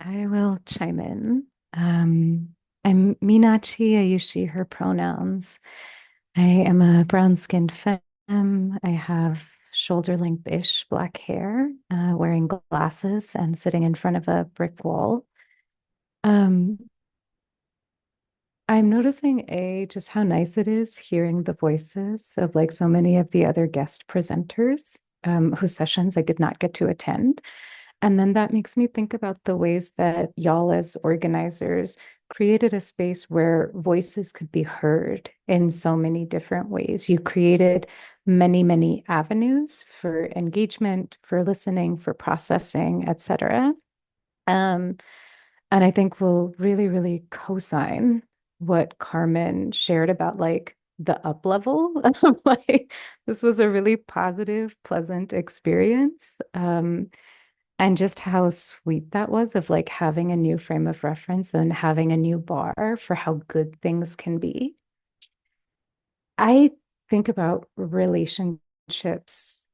I will chime in. I'm Meenadchi. I use she, her pronouns. I am a brown-skinned femme. I have shoulder-length-ish black hair, wearing glasses and sitting in front of a brick wall. I'm noticing just how nice it is hearing the voices of like so many of the other guest presenters whose sessions I did not get to attend. And then that makes me think about the ways that y'all as organizers created a space where voices could be heard in so many different ways. You created many, many avenues for engagement, for listening, for processing, etc. And I think we'll really, really co-sign what Carmen shared about like the up level. Like this was a really positive, pleasant experience. And just how sweet that was of like having a new frame of reference and having a new bar for how good things can be. I think about relationships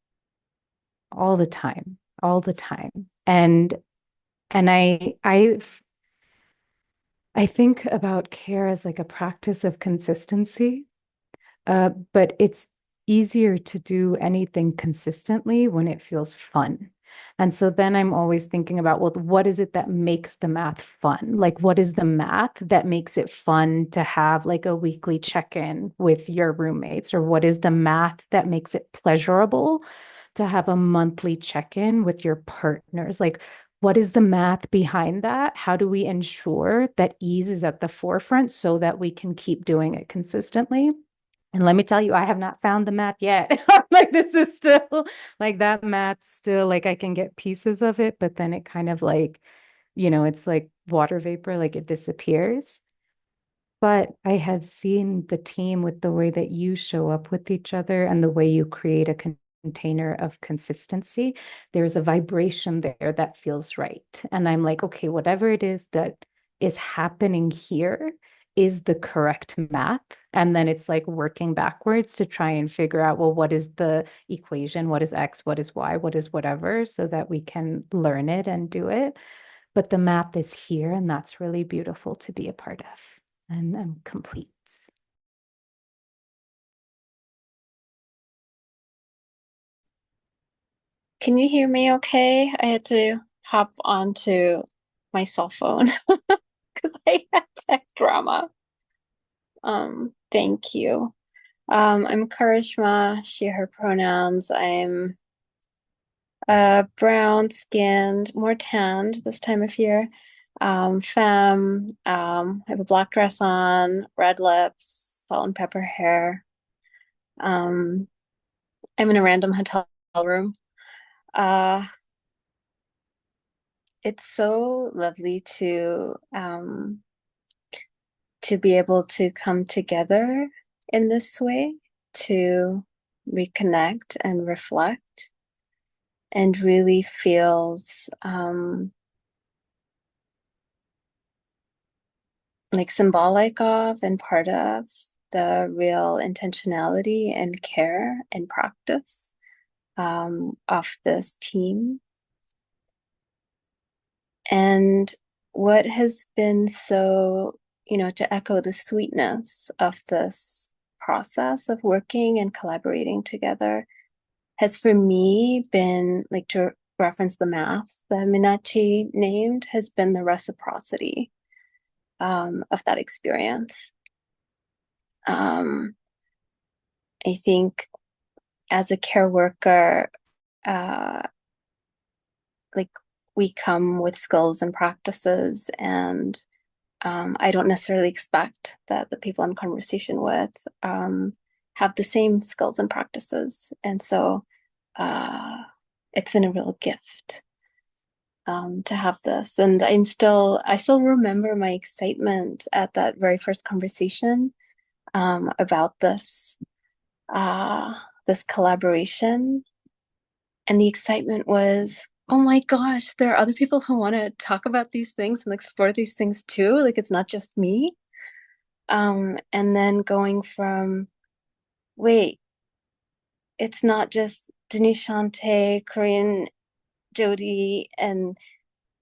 all the time, all the time. And I I think about care as like a practice of consistency, but it's easier to do anything consistently when it feels fun. And so then I'm always thinking about, well, what is it that makes the math fun? Like, what is the math that makes it fun to have like a weekly check-in with your roommates? Or what is the math that makes it pleasurable to have a monthly check-in with your partners? Like, what is the math behind that? How do we ensure that ease is at the forefront so that we can keep doing it consistently? And let me tell you, I have not found the math yet. Like this is still like that math still like I can get pieces of it, but then it kind of like, it's like water vapor, like it disappears. But I have seen the team with the way that you show up with each other and the way you create a container of consistency. There's a vibration there that feels right. And I'm like, okay, whatever it is that is happening here is the correct math. And then it's like working backwards to try and figure out, well, what is the equation? What is X? What is Y? What is whatever, so that we can learn it and do it. But the math is here, and that's really beautiful to be a part of. And I'm complete. Can you hear me okay? I had to hop onto my cell phone because I had tech drama. Thank you. I'm Karishma, she, her pronouns. I'm brown skinned, more tanned this time of year. Femme, I have a black dress on, red lips, salt and pepper hair. I'm in a random hotel room. It's so lovely to be able to come together in this way, to reconnect and reflect, and really feels like symbolic of and part of the real intentionality and care and practice of this team. And what has been so, to echo the sweetness of this process of working and collaborating together, has for me been, like, to reference the math that Meenadchi named, has been the reciprocity of that experience. I think as a care worker, like, we come with skills and practices, and I don't necessarily expect that the people I'm in conversation with have the same skills and practices. And so it's been a real gift to have this. And I still remember my excitement at that very first conversation about this collaboration. And the excitement was, oh my gosh, there are other people who want to talk about these things and explore these things too. Like, it's not just me. And then going from, wait, it's not just Denise Shante, Korean Jody, and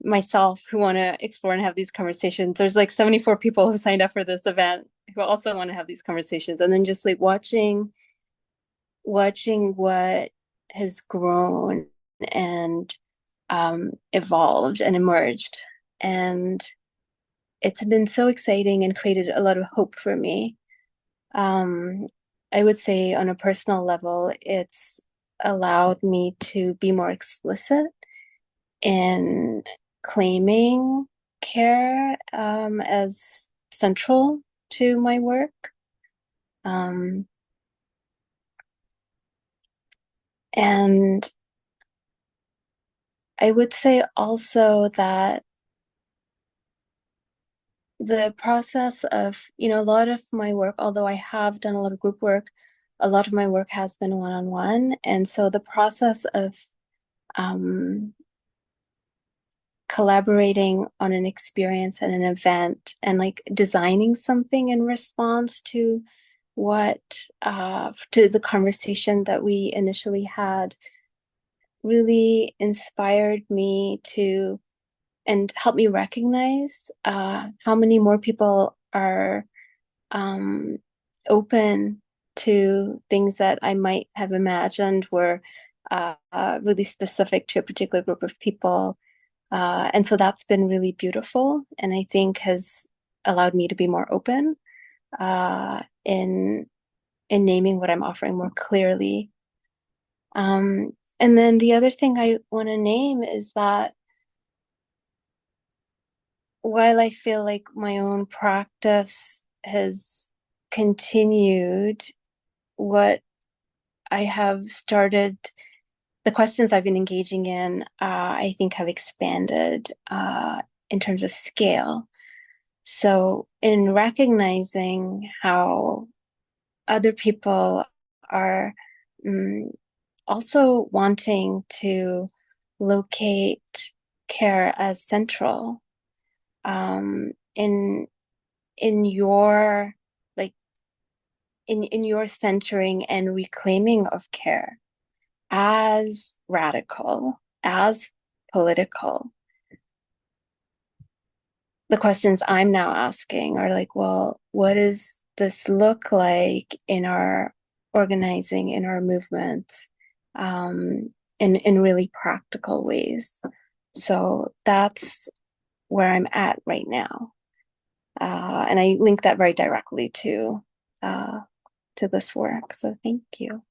myself who want to explore and have these conversations. There's like 74 people who signed up for this event who also want to have these conversations. And then just like watching what has grown and evolved and emerged. And it's been so exciting and created a lot of hope for me. I would say on a personal level, it's allowed me to be more explicit in claiming care as central to my work. And I would say also that the process of, a lot of my work, although I have done a lot of group work, a lot of my work has been one-on-one. And so the process of collaborating on an experience and an event and like designing something in response to to the conversation that we initially had really inspired me to and help me recognize how many more people are open to things that I might have imagined were really specific to a particular group of people. And so that's been really beautiful, and I think has allowed me to be more open in naming what I'm offering more clearly. And then the other thing I want to name is that while I feel like my own practice has continued, what I have started, the questions I've been engaging in, I think have expanded in terms of scale. So, in recognizing how other people are also wanting to locate care as central in your like in your centering and reclaiming of care as radical, as political. The questions I'm now asking are like, well, what does this look like in our organizing, in our movements, in really practical ways? So that's where I'm at right now. And I link that very directly to this work. So thank you.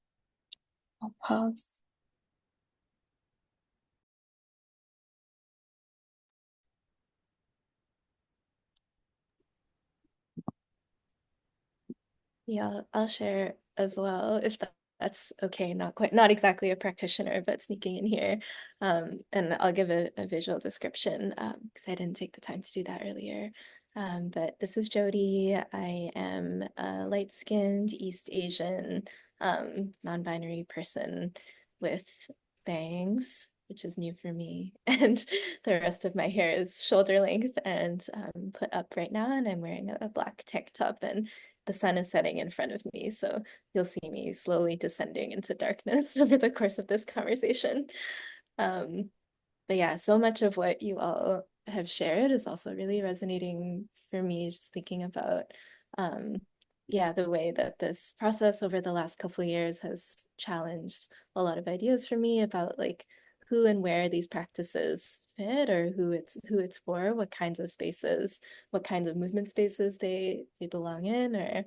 I'll pause. Yeah, I'll share as well if that's okay. Not exactly a practitioner, but sneaking in here. And I'll give a visual description because I didn't take the time to do that earlier. But this is Jody. I am a light-skinned East Asian non-binary person with bangs, which is new for me. And the rest of my hair is shoulder length and put up right now. And I'm wearing a black tank top, and the sun is setting in front of me. So you'll see me slowly descending into darkness over the course of this conversation. But yeah, so much of what you all have shared is also really resonating for me, just thinking about yeah, the way that this process over the last couple of years has challenged a lot of ideas for me about like who and where these practices fit, or who it's for, what kinds of spaces, what kinds of movement spaces they belong in, or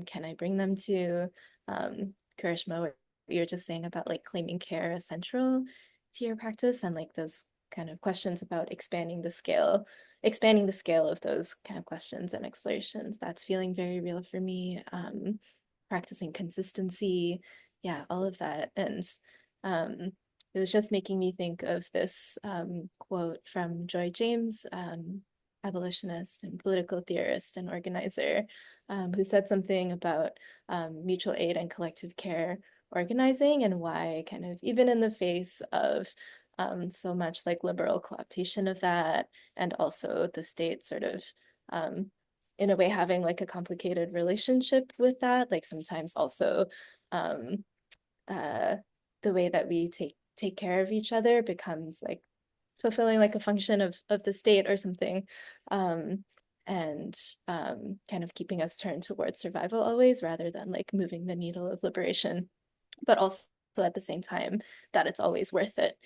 can I bring them to. Karishma, what you were just saying about like claiming care as central to your practice, and like those kind of questions about expanding the scale of those kind of questions and explorations. That's feeling very real for me. Practicing consistency, yeah, all of that. And it was just making me think of this quote from Joy James, abolitionist and political theorist and organizer, who said something about mutual aid and collective care organizing, and why kind of even in the face of so much like liberal co-optation of that, and also the state sort of in a way having like a complicated relationship with that, like sometimes also um, the way that we take care of each other becomes like fulfilling like a function of the state or something, and kind of keeping us turned towards survival always rather than like moving the needle of liberation, but also at the same time that it's always worth it,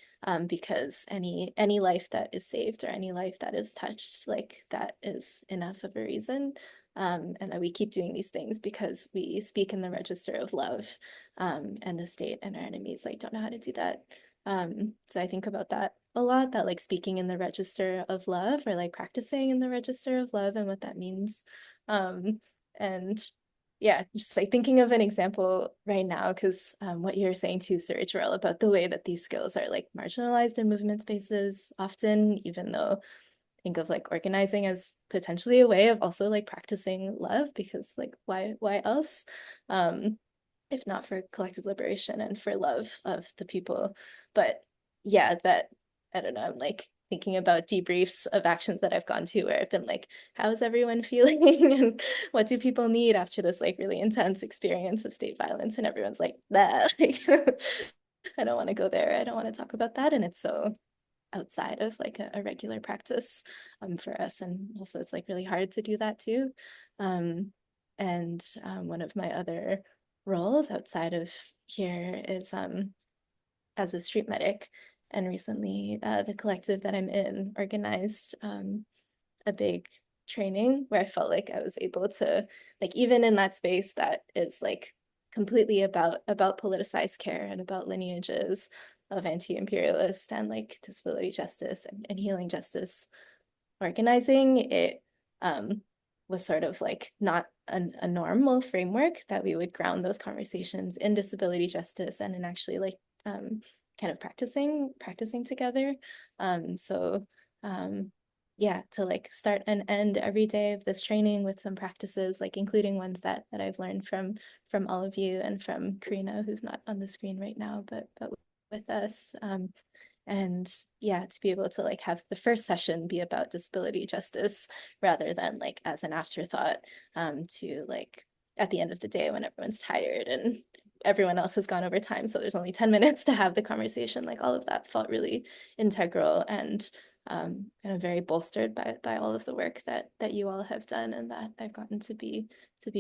because any life that is saved or any life that is touched, like that is enough of a reason, and that we keep doing these things because we speak in the register of love, and the state and our enemies like don't know how to do that. So I think about that a lot, that like speaking in the register of love, or like practicing in the register of love, and what that means. And yeah, just like thinking of an example right now, because what you're saying too, Cyrée, Jarelle, about the way that these skills are like marginalized in movement spaces often, even though I think of like organizing as potentially a way of also like practicing love, because like why else? If not for collective liberation and for love of the people. But yeah, that I don't know, I'm like thinking about debriefs of actions that I've gone to where I've been like, how is everyone feeling? And what do people need after this like really intense experience of state violence? And everyone's like, that like I don't want to go there. I don't want to talk about that. And it's so outside of like a regular practice for us. And also it's like really hard to do that too. And one of my other roles outside of here is as a street medic. And recently the collective that I'm in organized a big training where I felt like I was able to, like, even in that space that is like completely about politicized care and about lineages of anti-imperialist and like disability justice and healing justice organizing, it was sort of like not a normal framework that we would ground those conversations in disability justice and in actually like kind of practicing together. So yeah, to like start and end every day of this training with some practices, like including ones that I've learned from all of you and from Karina, who's not on the screen right now, but with us. And yeah, to be able to like have the first session be about disability justice rather than like as an afterthought, to like at the end of the day when everyone's tired and everyone else has gone over time, so there's only 10 minutes to have the conversation, like all of that felt really integral and kind of very bolstered by all of the work that you all have done and that I've gotten to be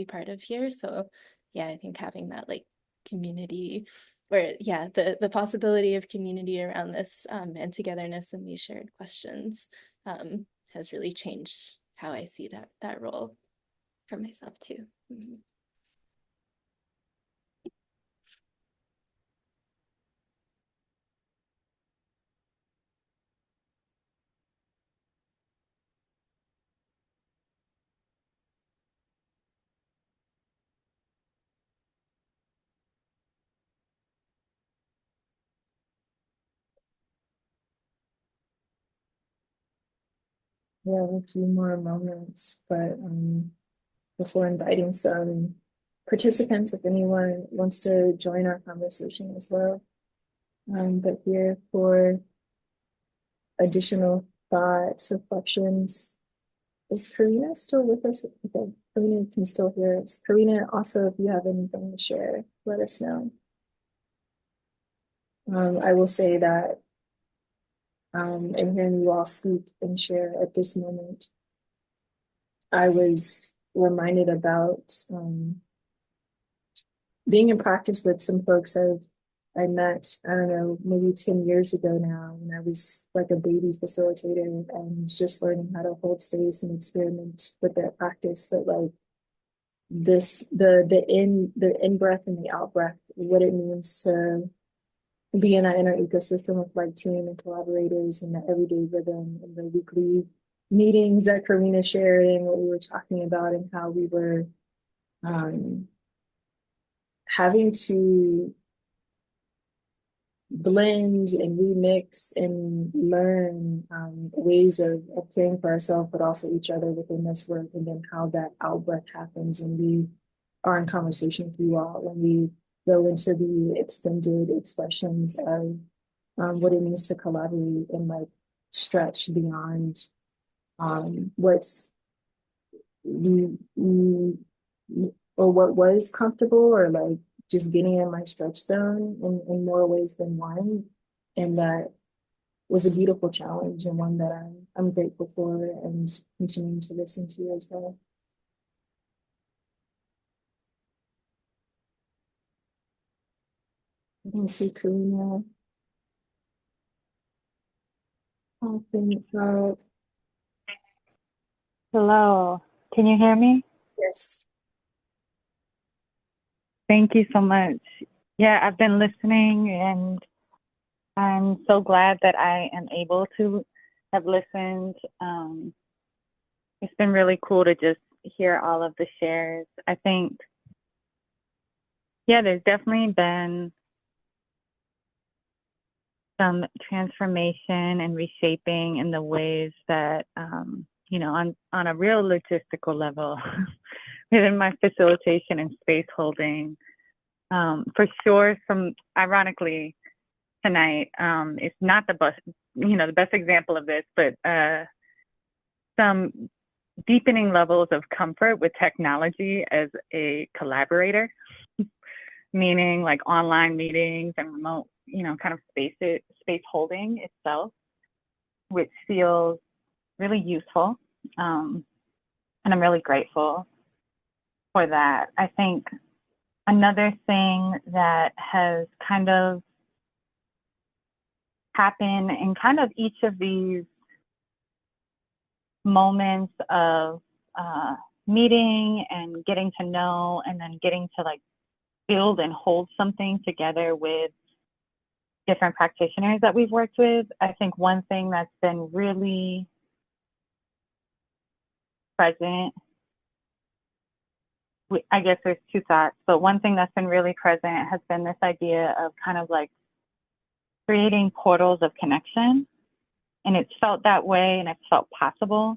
part of here. So yeah, I think having that like community, or yeah, the possibility of community around this and togetherness in these shared questions has really changed how I see that role for myself too. Mm-hmm. We have a few more moments, but before inviting some participants, if anyone wants to join our conversation as well. But here for additional thoughts, reflections. Is Karina still with us? Okay, Karina can still hear us. Karina, also, if you have anything to share, let us know. I will say that in hearing you all speak and share at this moment, I was reminded about being in practice with some folks I met, I don't know, maybe 10 years ago now, when I was like a baby facilitator and just learning how to hold space and experiment with that practice. But like the in breath and the out breath, what it means to be in that inner ecosystem of like team and collaborators and the everyday rhythm and the weekly meetings that Karina shared and what we were talking about and how we were having to blend and remix and learn ways of caring for ourselves, but also each other within this work, and then how that out breath happens when we are in conversation with you all, when we go into the extended expressions of what it means to collaborate and like stretch beyond what's or what was comfortable, or like just getting in my stretch zone in more ways than one. And that was a beautiful challenge and one that I'm grateful for and continuing to listen to as well. I can see Karina popping up. Hello, can you hear me? Yes. Thank you so much. Yeah, I've been listening and I'm so glad that I am able to have listened. It's been really cool to just hear all of the shares. I think, yeah, there's definitely been some transformation and reshaping in the ways that, you know, on a real logistical level within my facilitation and space holding. For sure, ironically, tonight it's not the best, the best example of this, but some deepening levels of comfort with technology as a collaborator, meaning like online meetings and remote, kind of space holding itself. which feels really useful. And I'm really grateful for that. I think another thing that has kind of happened in kind of each of these moments of meeting and getting to know, and then getting to like build and hold something together with different practitioners that we've worked with. I think one thing that's been really present, I guess there's two thoughts, but one thing that's been really present has been this idea of kind of like creating portals of connection. And it's felt that way, and it's felt possible.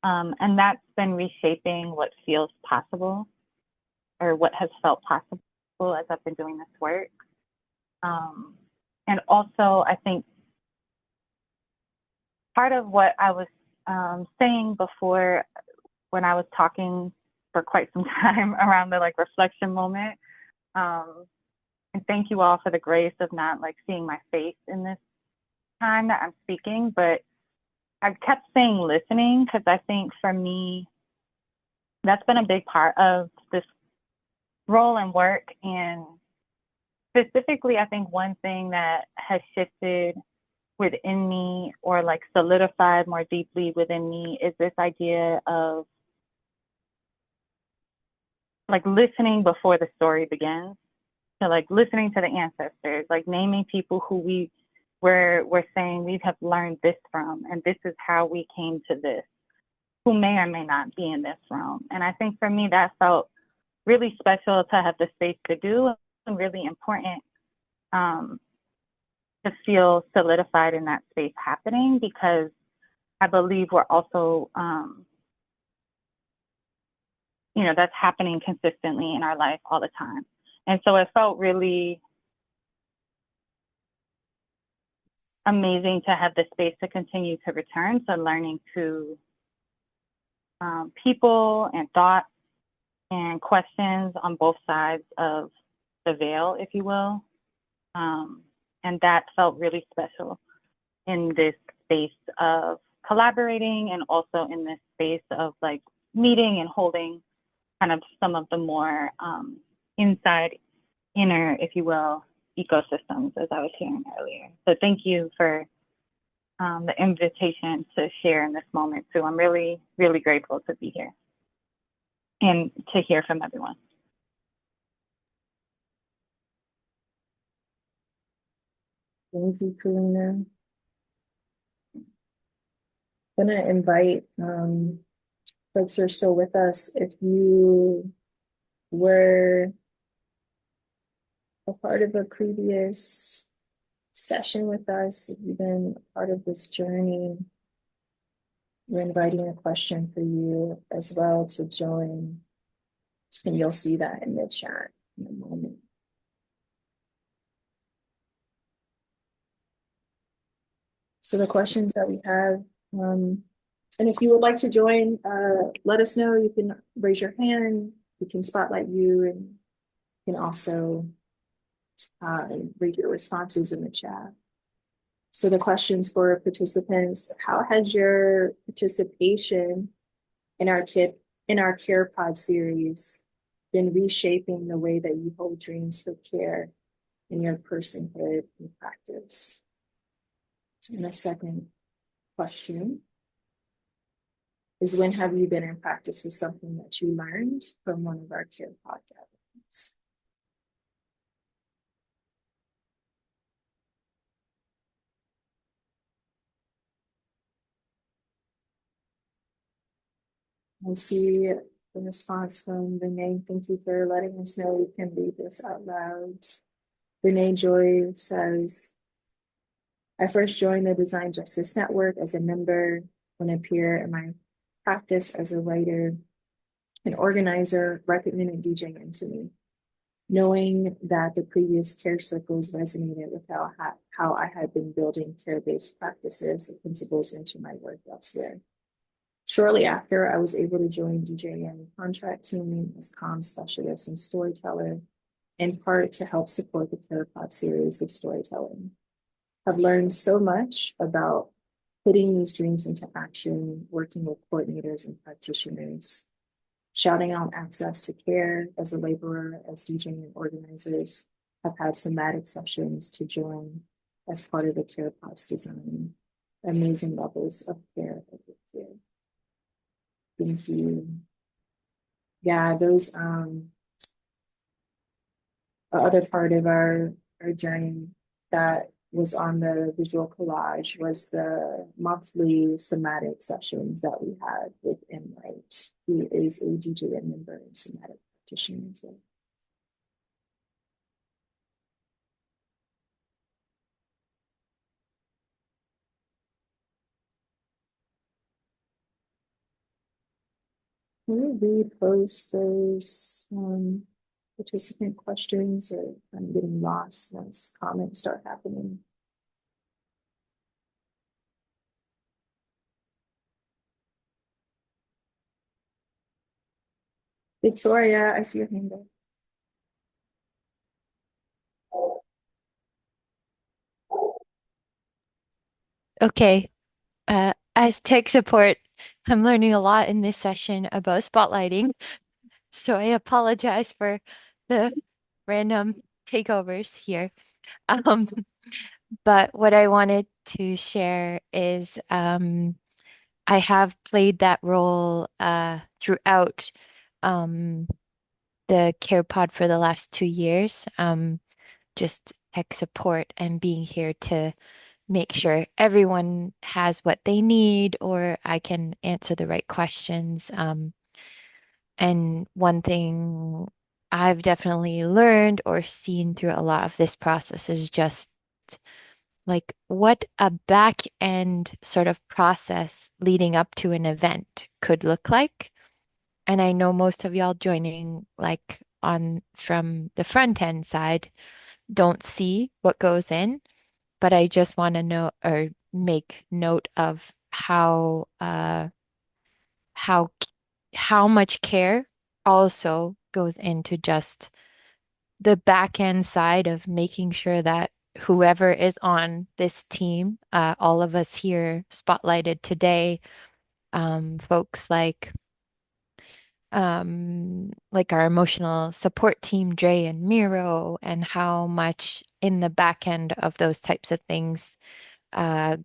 And that's been reshaping what feels possible, or what has felt possible as I've been doing this work. And also, I think part of what I was saying before, when I was talking for quite some time around the like reflection moment, and thank you all for the grace of not like seeing my face in this time that I'm speaking, but I kept saying listening, because I think for me, that's been a big part of this role and work. And specifically, I think one thing that has shifted within me, or like solidified more deeply within me, is this idea of like listening before the story begins. So like listening to the ancestors, like naming people who we're saying we have learned this from, and this is how we came to this, who may or may not be in this realm. And I think for me, that felt really special to have the space to do, and really important to feel solidified in that space happening, because I believe we're also, that's happening consistently in our life all the time. And so it felt really amazing to have the space to continue to return to learning to people and thoughts and questions on both sides of the veil, if you will. And that felt really special in this space of collaborating, and also in this space of like meeting and holding kind of some of the more inner, if you will, ecosystems, as I was hearing earlier. So thank you for the invitation to share in this moment too. I'm really, really grateful to be here and to hear from everyone. Thank you, Karina. I'm gonna invite folks who are still with us, if you were a part of a previous session with us, if you've been a part of this journey, we're inviting a question for you as well to join, and you'll see that in the chat in a moment. So the questions that we have, and if you would like to join, let us know. You can raise your hand, we can spotlight you, and you can also read your responses in the chat. So the questions for participants: how has your participation in our Care Pod series been reshaping the way that you hold dreams for care in your personhood and practice? And the second question is, when have you been in practice with something that you learned from one of our Care Pod gatherings? I see the response from Renee. Thank you for letting us know we can read this out loud. Renee Joy says, I first joined the Design Justice Network as a member when a peer in my practice as a writer and organizer recommended DJN to me, knowing that the previous care circles resonated with how I had been building care-based practices and principles into my work elsewhere. Shortly after, I was able to join DJN contract team as comm specialist and storyteller, in part to help support the Care Pod series of storytelling. I've learned so much about putting these dreams into action, working with coordinators and practitioners, shouting out access to care as a laborer, as DJN and organizers have had somatic sessions to join as part of the care pods design. Amazing levels of care over here. Thank you. Yeah, those other part of our journey that was on the visual collage was the monthly somatic sessions that we had with M. Wright, who is a DJN member and somatic practitioner as well. Can we repost those participant questions, or I'm getting lost once comments start happening? Victoria, I see your hand up. Okay. As tech support, I'm learning a lot in this session about spotlighting. So I apologize for the random takeovers here. Um, but what I wanted to share is I have played that role throughout the care pod for the last 2 years. Just tech support and being here to make sure everyone has what they need or I can answer the right questions. And one thing I've definitely learned or seen through a lot of this process is just like what a back end sort of process leading up to an event could look like. And I know most of y'all joining like on from the front end side don't see what goes in, but I just want to know or make note of how how much care also goes into just the back end side of making sure that whoever is on this team, all of us here spotlighted today, folks like our emotional support team, Dre and Miro, and how much in the back end of those types of things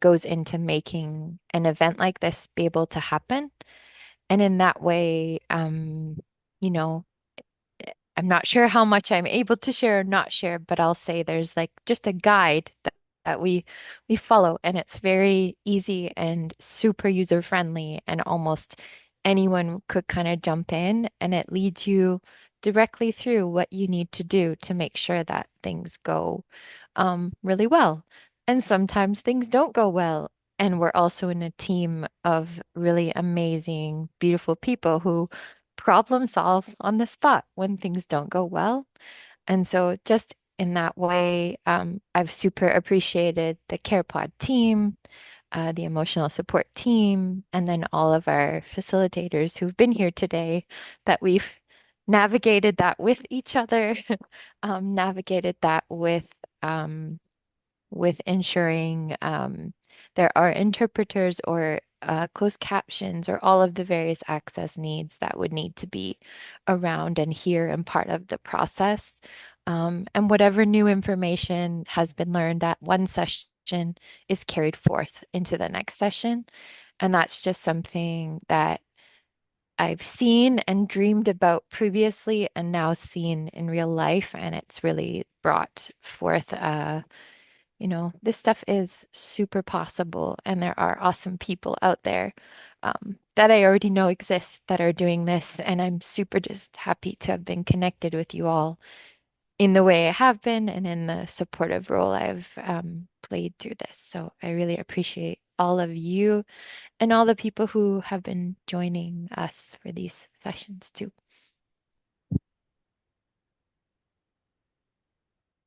goes into making an event like this be able to happen. And in that way, you know, I'm not sure how much I'm able to share or not share, but I'll say there's like just a guide that we follow, and it's very easy and super user friendly, and almost anyone could kind of jump in, and it leads you directly through what you need to do to make sure that things go really well. And sometimes things don't go well. And we're also in a team of really amazing, beautiful people who problem solve on the spot when things don't go well. And so just in that way, I've super appreciated the CarePod team, the emotional support team, and then all of our facilitators who've been here today that we've navigated that with each other, navigated that with ensuring there are interpreters or closed captions or all of the various access needs that would need to be around and here and part of the process. And whatever new information has been learned at one session is carried forth into the next session. And that's just something that I've seen and dreamed about previously and now seen in real life. And it's really brought forth this stuff is super possible, and there are awesome people out there that I already know exist that are doing this. And I'm super just happy to have been connected with you all in the way I have been and in the supportive role I've played through this. So I really appreciate all of you and all the people who have been joining us for these sessions too.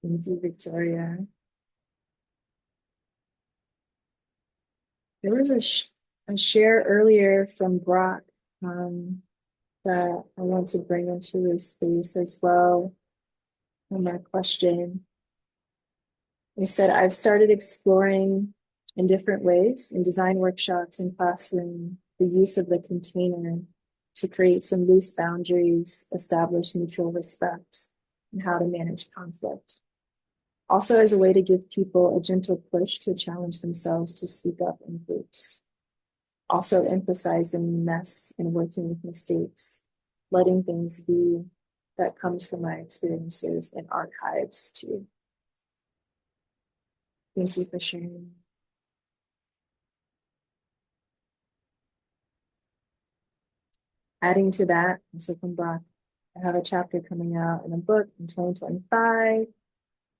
Thank you, Victoria. There was a share earlier from Brock that I want to bring into this space as well. And that question, they said, I've started exploring in different ways in design workshops and classroom, the use of the container to create some loose boundaries, establish mutual respect, and how to manage conflict. Also as a way to give people a gentle push to challenge themselves to speak up in groups. Also emphasizing mess and working with mistakes, letting things be. That comes from my experiences in archives too. Thank you for sharing. Adding to that, I'm Sipping Black. I have a chapter coming out in a book in 2025,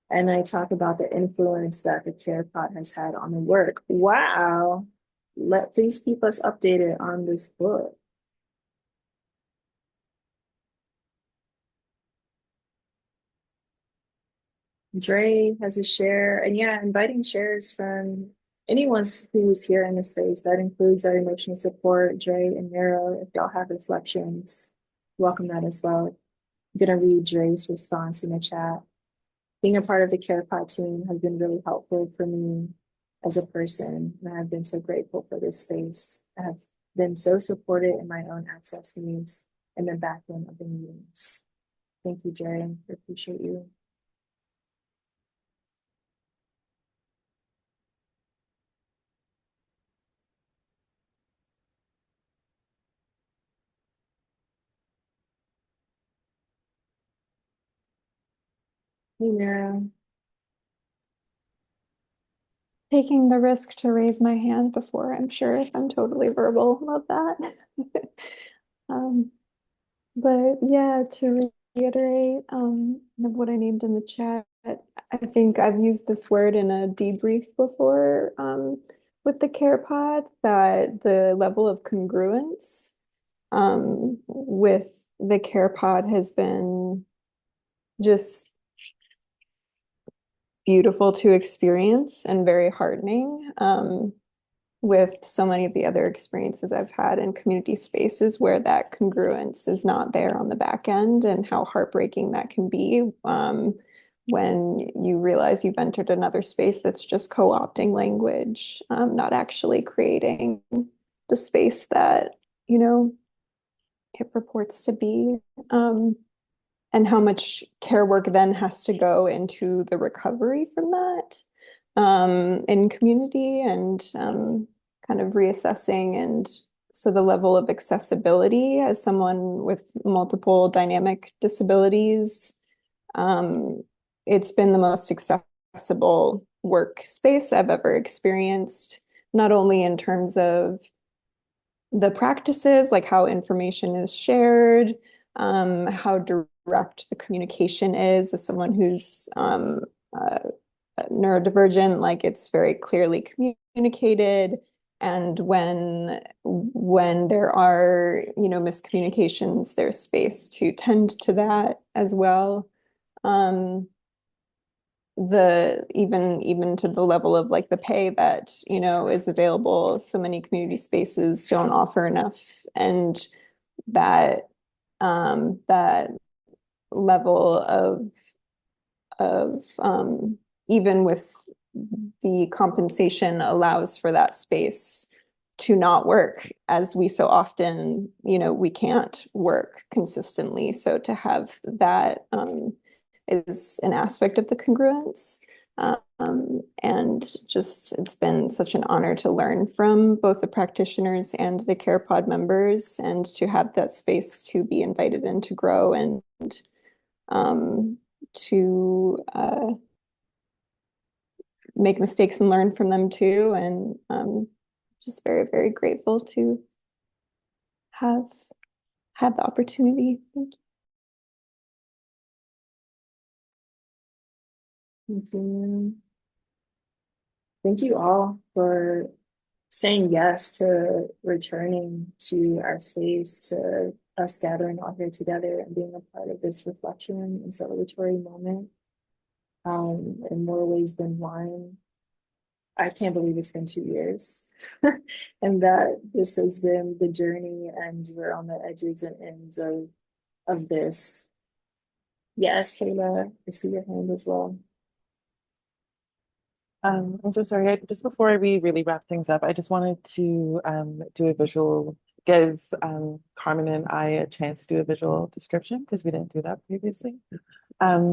and I talk about the influence that the care pod has had on the work. Wow. Please keep us updated on this book. Dre has a share, and yeah, inviting shares from anyone who's here in the space. That includes our emotional support, Dre and Mira. If y'all have reflections, welcome that as well. I'm gonna read Dre's response in the chat. Being a part of the CarePod team has been really helpful for me as a person, and I've been so grateful for this space. I have been so supported in my own access needs and the back end of the meetings. Thank you, Dre. I appreciate you. Yeah. Taking the risk to raise my hand before I'm sure if I'm totally verbal. Love that. But yeah, to reiterate what I named in the chat, I think I've used this word in a debrief before with the care pod, that the level of congruence with the care pod has been just beautiful to experience and very heartening with so many of the other experiences I've had in community spaces where that congruence is not there on the back end, and how heartbreaking that can be when you realize you've entered another space that's just co-opting language, not actually creating the space that, you know, it purports to be. And how much care work then has to go into the recovery from that in community, and kind of reassessing. And so the level of accessibility as someone with multiple dynamic disabilities, it's been the most accessible workspace I've ever experienced, not only in terms of the practices, like how information is shared, how direct the communication is. As someone who's neurodivergent, like it's very clearly communicated. And when there are, you know, miscommunications, there's space to tend to that as well. The even to the level of like the pay that, you know, is available. So many community spaces don't offer enough, and that that level of even with the compensation allows for that space to not work, as we so often, you know, we can't work consistently. So to have that is an aspect of the congruence. And just, it's been such an honor to learn from both the practitioners and the CarePod members, and to have that space to be invited in to grow, and to make mistakes and learn from them too. And just very, very grateful to have had the opportunity. Thank you. Thank you. Thank you all for saying yes to returning to our space, to us gathering all here together and being a part of this reflection and celebratory moment in more ways than one. I can't believe it's been 2 years and that this has been the journey, and we're on the edges and ends of this. Yes, Kayla, I see your hand as well. I'm so sorry. Just before we really wrap things up, I just wanted to do a visual, give Carmen and I a chance to do a visual description because we didn't do that previously.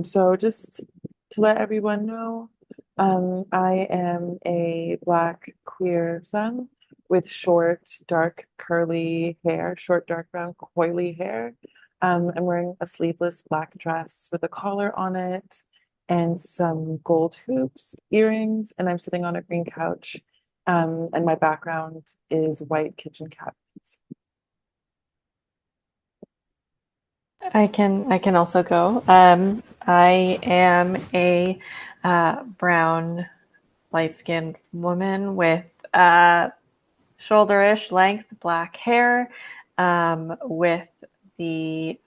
So just to let everyone know, I am a Black queer femme with short, dark, curly hair, short, dark brown, coily hair. I'm wearing a sleeveless black dress with a collar on it and some gold hoops, earrings, and I'm sitting on a green couch. And my background is white kitchen cabinets. I can also go. I am a brown, light-skinned woman with shoulder-ish length black hair, with the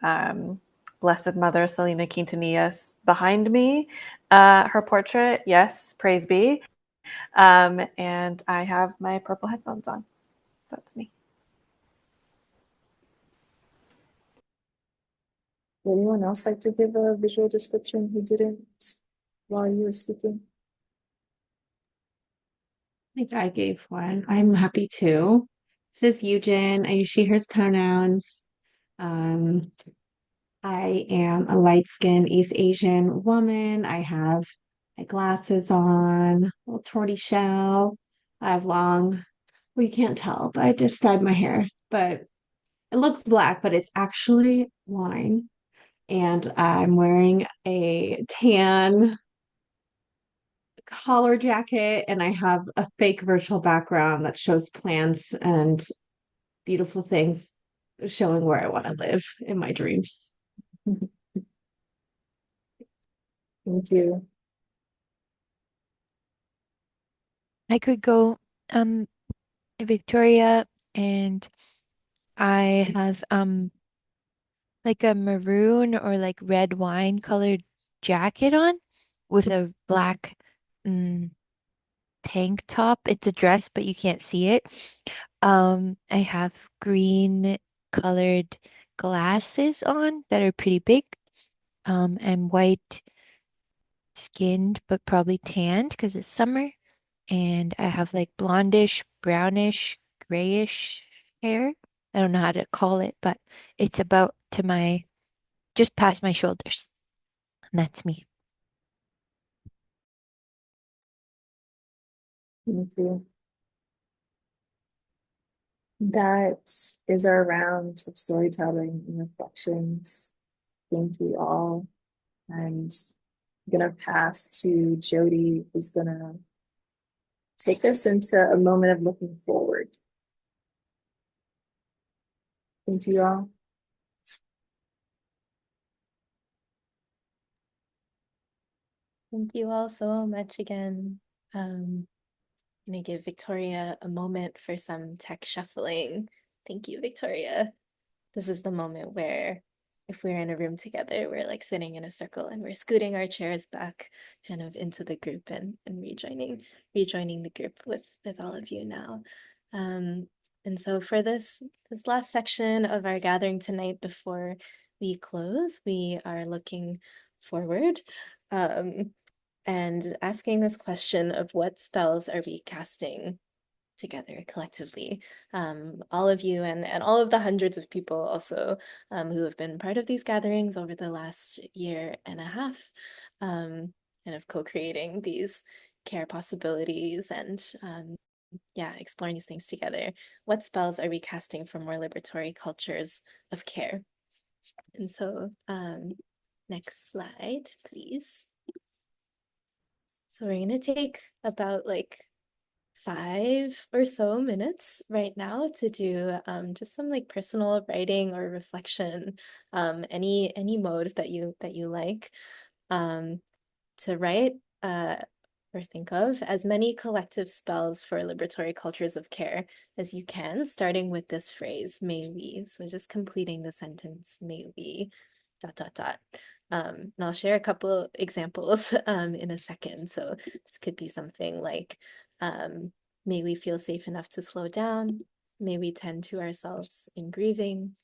Blessed Mother Selena Quintanillas behind me. Her portrait, yes, praise be. And I have my purple headphones on. So that's me. Would anyone else like to give a visual description who didn't while you were speaking? I think I gave one. I'm happy to. This is Yoo-Jin. I use she, hers pronouns. Um, I am a light-skinned East Asian woman. I have my glasses on, a little tortoiseshell. I have long, well, you can't tell, but I just dyed my hair. But it looks black, but it's actually wine. And I'm wearing a tan collar jacket, and I have a fake virtual background that shows plants and beautiful things showing where I want to live in my dreams. Thank you. I could go Victoria, and I have like a maroon or like red wine colored jacket on with a black mm, tank top. It's a dress, but you can't see it. I have green colored glasses on that are pretty big. And white skinned, but probably tanned because it's summer. And I have like blondish, brownish, grayish hair. I don't know how to call it, but it's about to my just past my shoulders. And that's me. Thank you. That is our round of storytelling and reflections. Thank you all. And I'm going to pass to Jody, who's going to take us into a moment of looking forward. Thank you all. Thank you all so much again. I'm gonna give Victoria a moment for some tech shuffling. Thank you, Victoria. This is the moment where if we're in a room together, we're like sitting in a circle and we're scooting our chairs back kind of into the group and rejoining the group with all of you now. And so for this last section of our gathering tonight before we close, we are looking forward. And asking this question of what spells are we casting together collectively? All of you and all of the hundreds of people also who have been part of these gatherings over the last year and a half, kind of co-creating these care possibilities and yeah, exploring these things together. What spells are we casting for more liberatory cultures of care? And so next slide, please. So we're going to take about like 5 or so minutes right now to do just some like personal writing or reflection, any mode that you like, to write or think of as many collective spells for liberatory cultures of care as you can, starting with this phrase, may we. So just completing the sentence, may we, ... And I'll share a couple examples in a second. So this could be something like, may we feel safe enough to slow down. May we tend to ourselves in grieving.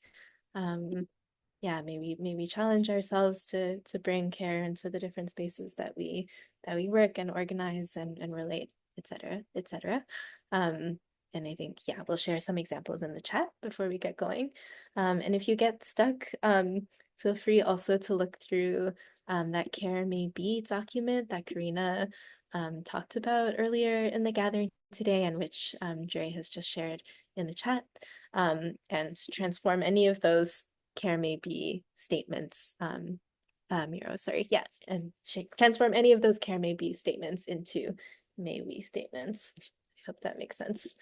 yeah, maybe challenge ourselves to bring care into the different spaces that we work and organize and relate, etc., etc. And I think, yeah, we'll share some examples in the chat before we get going. And if you get stuck, feel free also to look through that Care May Be document that Karina talked about earlier in the gathering today, and which Dre has just shared in the chat, and transform any of those Care May Be statements, Miro, sorry, yeah, and transform any of those Care May Be statements into May We statements. I hope that makes sense.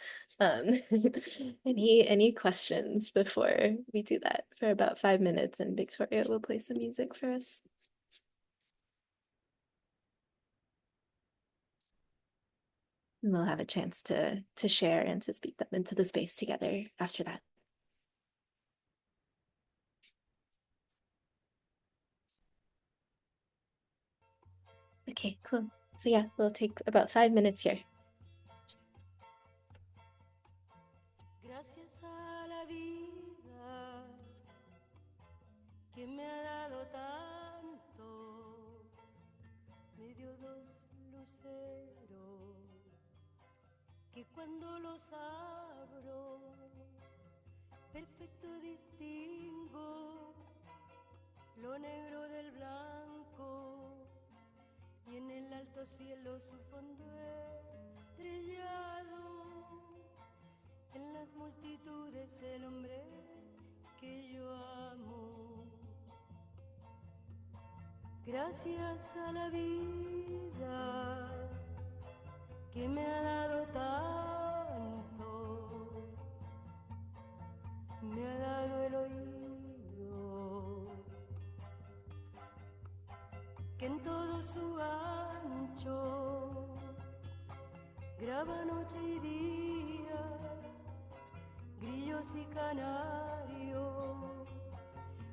Any questions before we do that for about 5 minutes, and Victoria will play some music for us. And we'll have a chance to share and to speak them into the space together after that. Okay, cool. So yeah, we'll take about 5 minutes here. Gracias a la vida que me ha dado tanto, me dio dos luceros que cuando los abro, perfecto distingo lo negro del blanco, y en el alto cielo su fondo estrellado, en las multitudes el hombre que yo amo. Gracias a la vida que me ha dado tanto, me ha dado el oído, que en todo su ancho graba noche y día, grillos y canarios,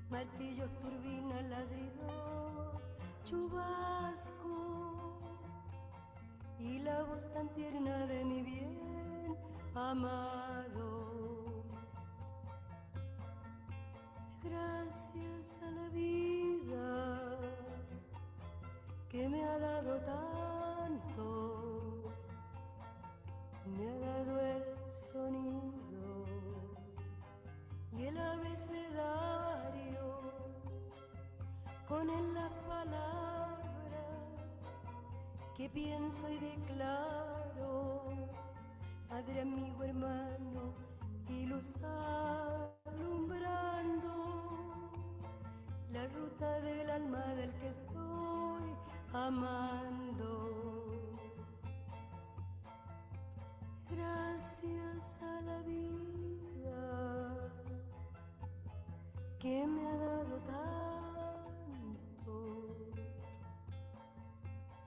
martillos, turbinas, ladridos, chubasco, y la voz tan tierna de mi bien amado. Gracias a la vida que me ha dado tanto, me ha dado el sonido y el abecedario, con él las palabras que pienso y declaro, padre, amigo, hermano y luz alumbrando la ruta del alma del que estoy amando. Gracias a la vida que me ha dado tanto,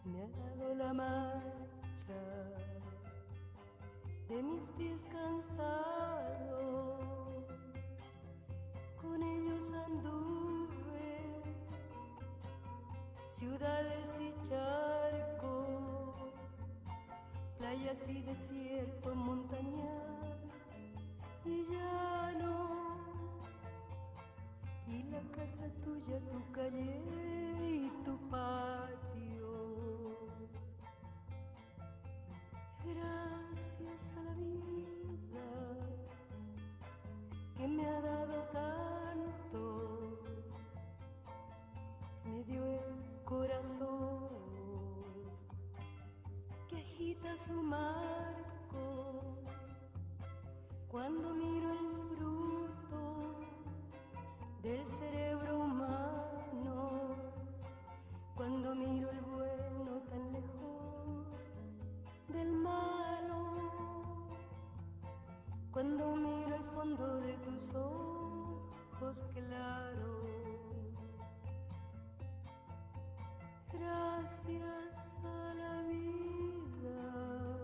me ha dado la marcha de mis pies cansados, con ellos anduve ciudades y charcos, playas y desiertos, montañas y llano, y la casa tuya, tu calle y tu patio. Gracias a la vida que me ha dado tanto, me dio el corazón que agita su marco cuando miro el fruto del cerebro humano, cuando miro el bueno tan lejos del malo, cuando miro el fondo de tus ojos claros. Gracias a la vida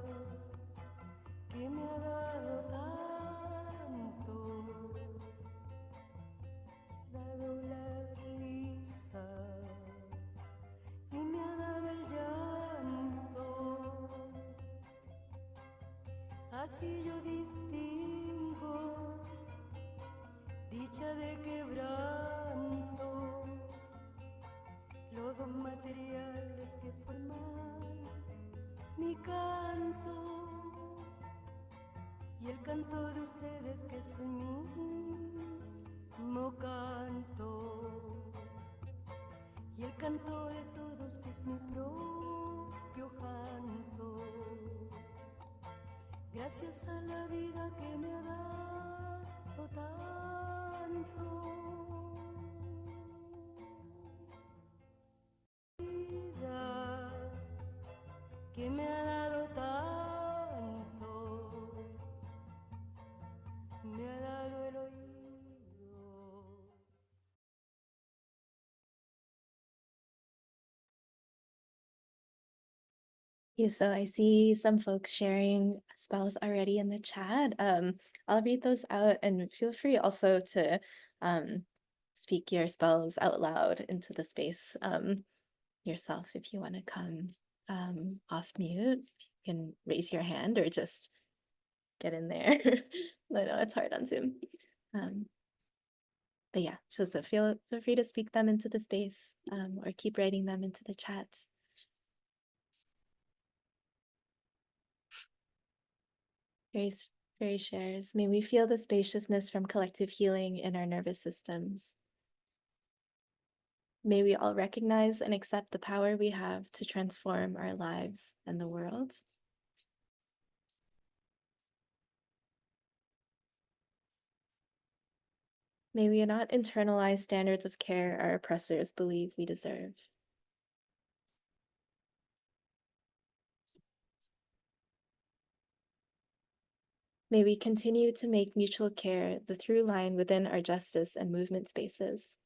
que me ha dado tanto, me ha dado la risa y me ha dado el llanto. Así yo distingo dicha de quebranto Gracias a la vida que me ha dado tanto. Vida que me ha dado tanto. Me ha dado el oído. Yeah, so I see some folks sharing spells already in the chat. I'll read those out, and feel free also to speak your spells out loud into the space yourself if you want to come off mute. You can raise your hand or just get in there. I know it's hard on Zoom. But yeah, just so feel free to speak them into the space or keep writing them into the chat. Very shares. May we feel the spaciousness from collective healing in our nervous systems. May we all recognize and accept the power we have to transform our lives and the world. May we not internalize standards of care our oppressors believe we deserve. May we continue to make mutual care the through line within our justice and movement spaces.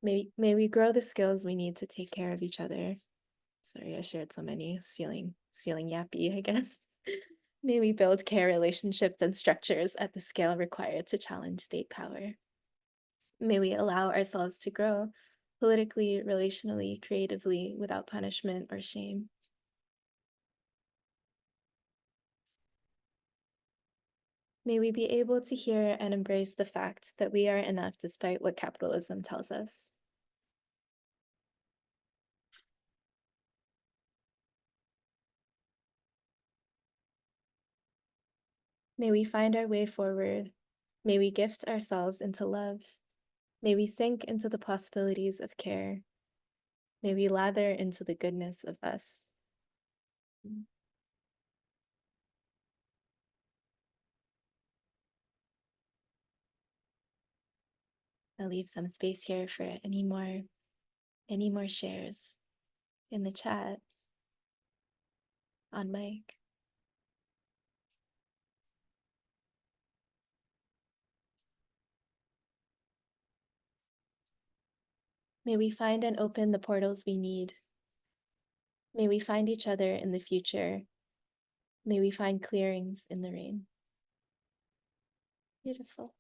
May we grow the skills we need to take care of each other. Sorry, I shared so many. It's feeling yappy, I guess. May we build care relationships and structures at the scale required to challenge state power. May we allow ourselves to grow politically, relationally, creatively, without punishment or shame. May we be able to hear and embrace the fact that we are enough despite what capitalism tells us. May we find our way forward. May we gift ourselves into love. May we sink into the possibilities of care. May we lather into the goodness of us. I'll leave some space here for any more shares in the chat, on mic. May we find and open the portals we need. May we find each other in the future. May we find clearings in the rain. Beautiful.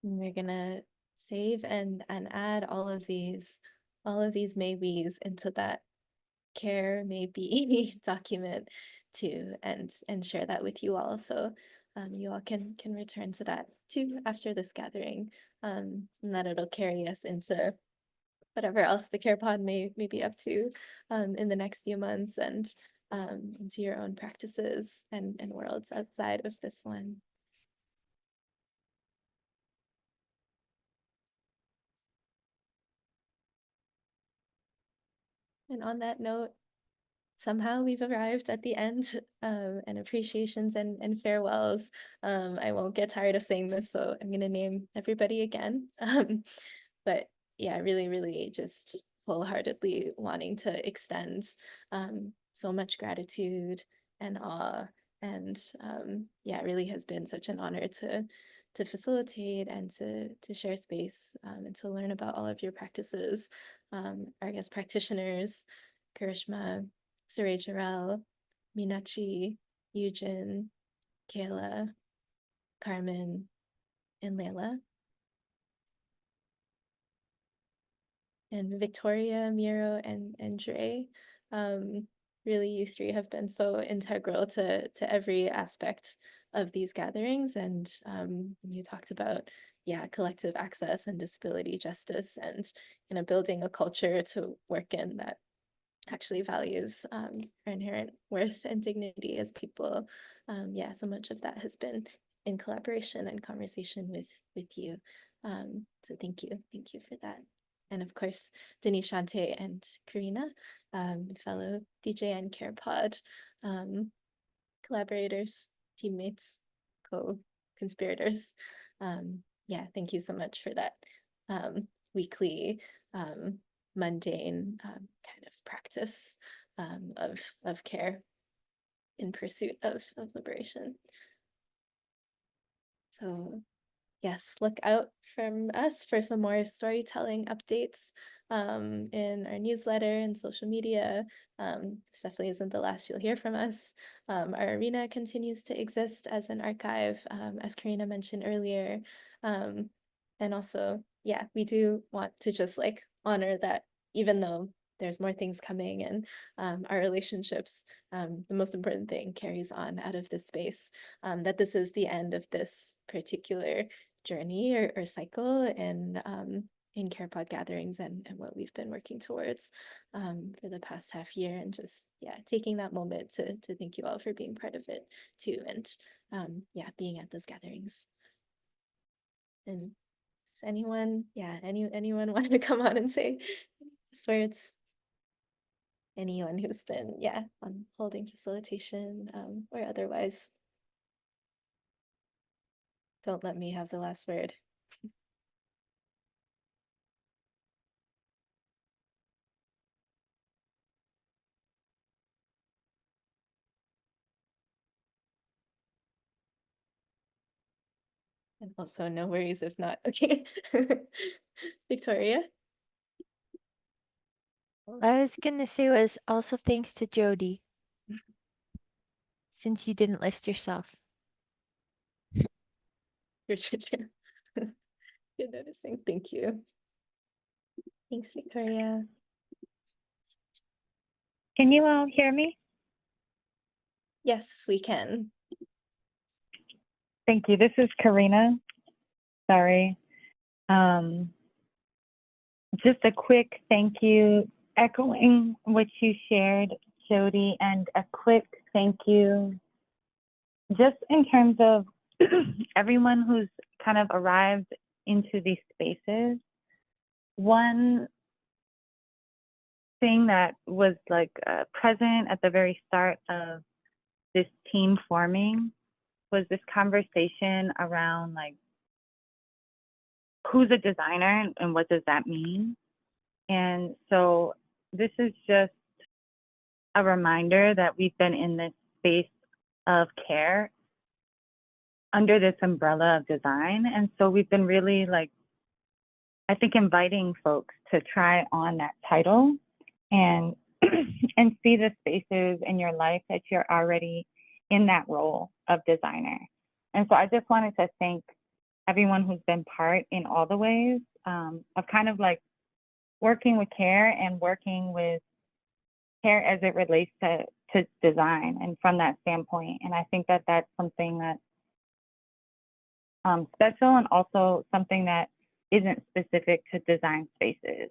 And we're gonna save and add all of these maybe's into that care maybe document too, and share that with you all, so you all can return to that too after this gathering, and that it'll carry us into whatever else the care pod may be up to in the next few months, and into your own practices and worlds outside of this one. And on that note, somehow we've arrived at the end, and appreciations and farewells. I won't get tired of saying this, so I'm going to name everybody again. But yeah, really just wholeheartedly wanting to extend so much gratitude and awe. And yeah, it really has been such an honor to facilitate and to share space and to learn about all of your practices. Our guest practitioners, Karishma, Cyrée, Jarelle, Meenadchi, Yoo-Jin, Kayla, Carmen, and Layla. And Victoria, Miro, and Cyrée. Really, you three have been so integral to every aspect of these gatherings. And you talked about, yeah, collective access and disability justice, and building a culture to work in that actually values our inherent worth and dignity as people. Yeah, so much of that has been in collaboration and conversation with you. So thank you for that. And of course, Denise, Shante, and Karina, fellow DJN Care Pod collaborators, teammates, co-conspirators. Yeah, thank you so much for that weekly mundane kind of practice of care in pursuit of liberation. So yes, look out from us for some more storytelling updates in our newsletter and social media. This definitely isn't the last you'll hear from us. Our arena continues to exist as an archive, as Karina mentioned earlier. And also, yeah, we do want to just like honor that even though there's more things coming and our relationships, the most important thing carries on out of this space, that this is the end of this particular journey or cycle in CarePod gatherings and what we've been working towards for the past half year, and just taking that moment to thank you all for being part of it too, and being at those gatherings. And does anyone anyone want to come on and say these words? Anyone who's been on holding facilitation or otherwise. Don't let me have the last word. And also no worries if not. Okay. Victoria? All I was gonna say was also thanks to Jody, since you didn't list yourself. Good noticing. Thank you. Thanks, Victoria. Can you all hear me? Yes, we can. Thank you. This is Karina. Sorry. Just a quick thank you, echoing what you shared, Jody, and a quick thank you just in terms of everyone who's kind of arrived into these spaces. One thing that was like present at the very start of this team forming was this conversation around like, who's a designer and what does that mean? And so this is just a reminder that we've been in this space of care under this umbrella of design. And so we've been really like, I think, inviting folks to try on that title and and see the spaces in your life that you're already in that role of designer. And so I just wanted to thank everyone who's been part in all the ways of kind of like working with care and working with care as it relates to design and from that standpoint. And I think that that's something that special and also something that isn't specific to design spaces.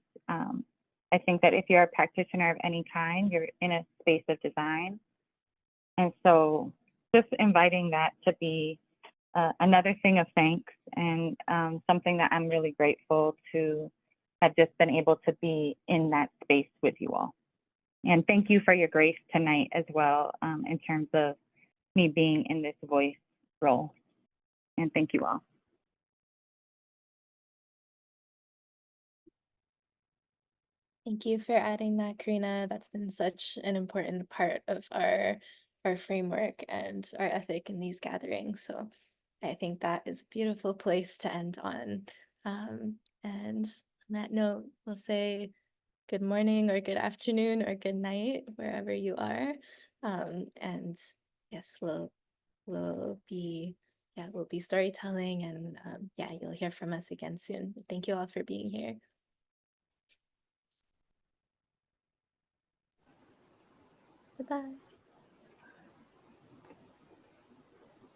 I think that if you're a practitioner of any kind, you're in a space of design. And so just inviting that to be another thing of thanks and something that I'm really grateful to have just been able to be in that space with you all. And thank you for your grace tonight as well, in terms of me being in this voice role. And thank you all. Thank you for adding that, Karina. That's been such an important part of our framework and our ethic in these gatherings. So I think that is a beautiful place to end on. And on that note, we'll say good morning or good afternoon or good night, wherever you are. And yes, we'll be storytelling, and you'll hear from us again soon. Thank you all for being here. Goodbye.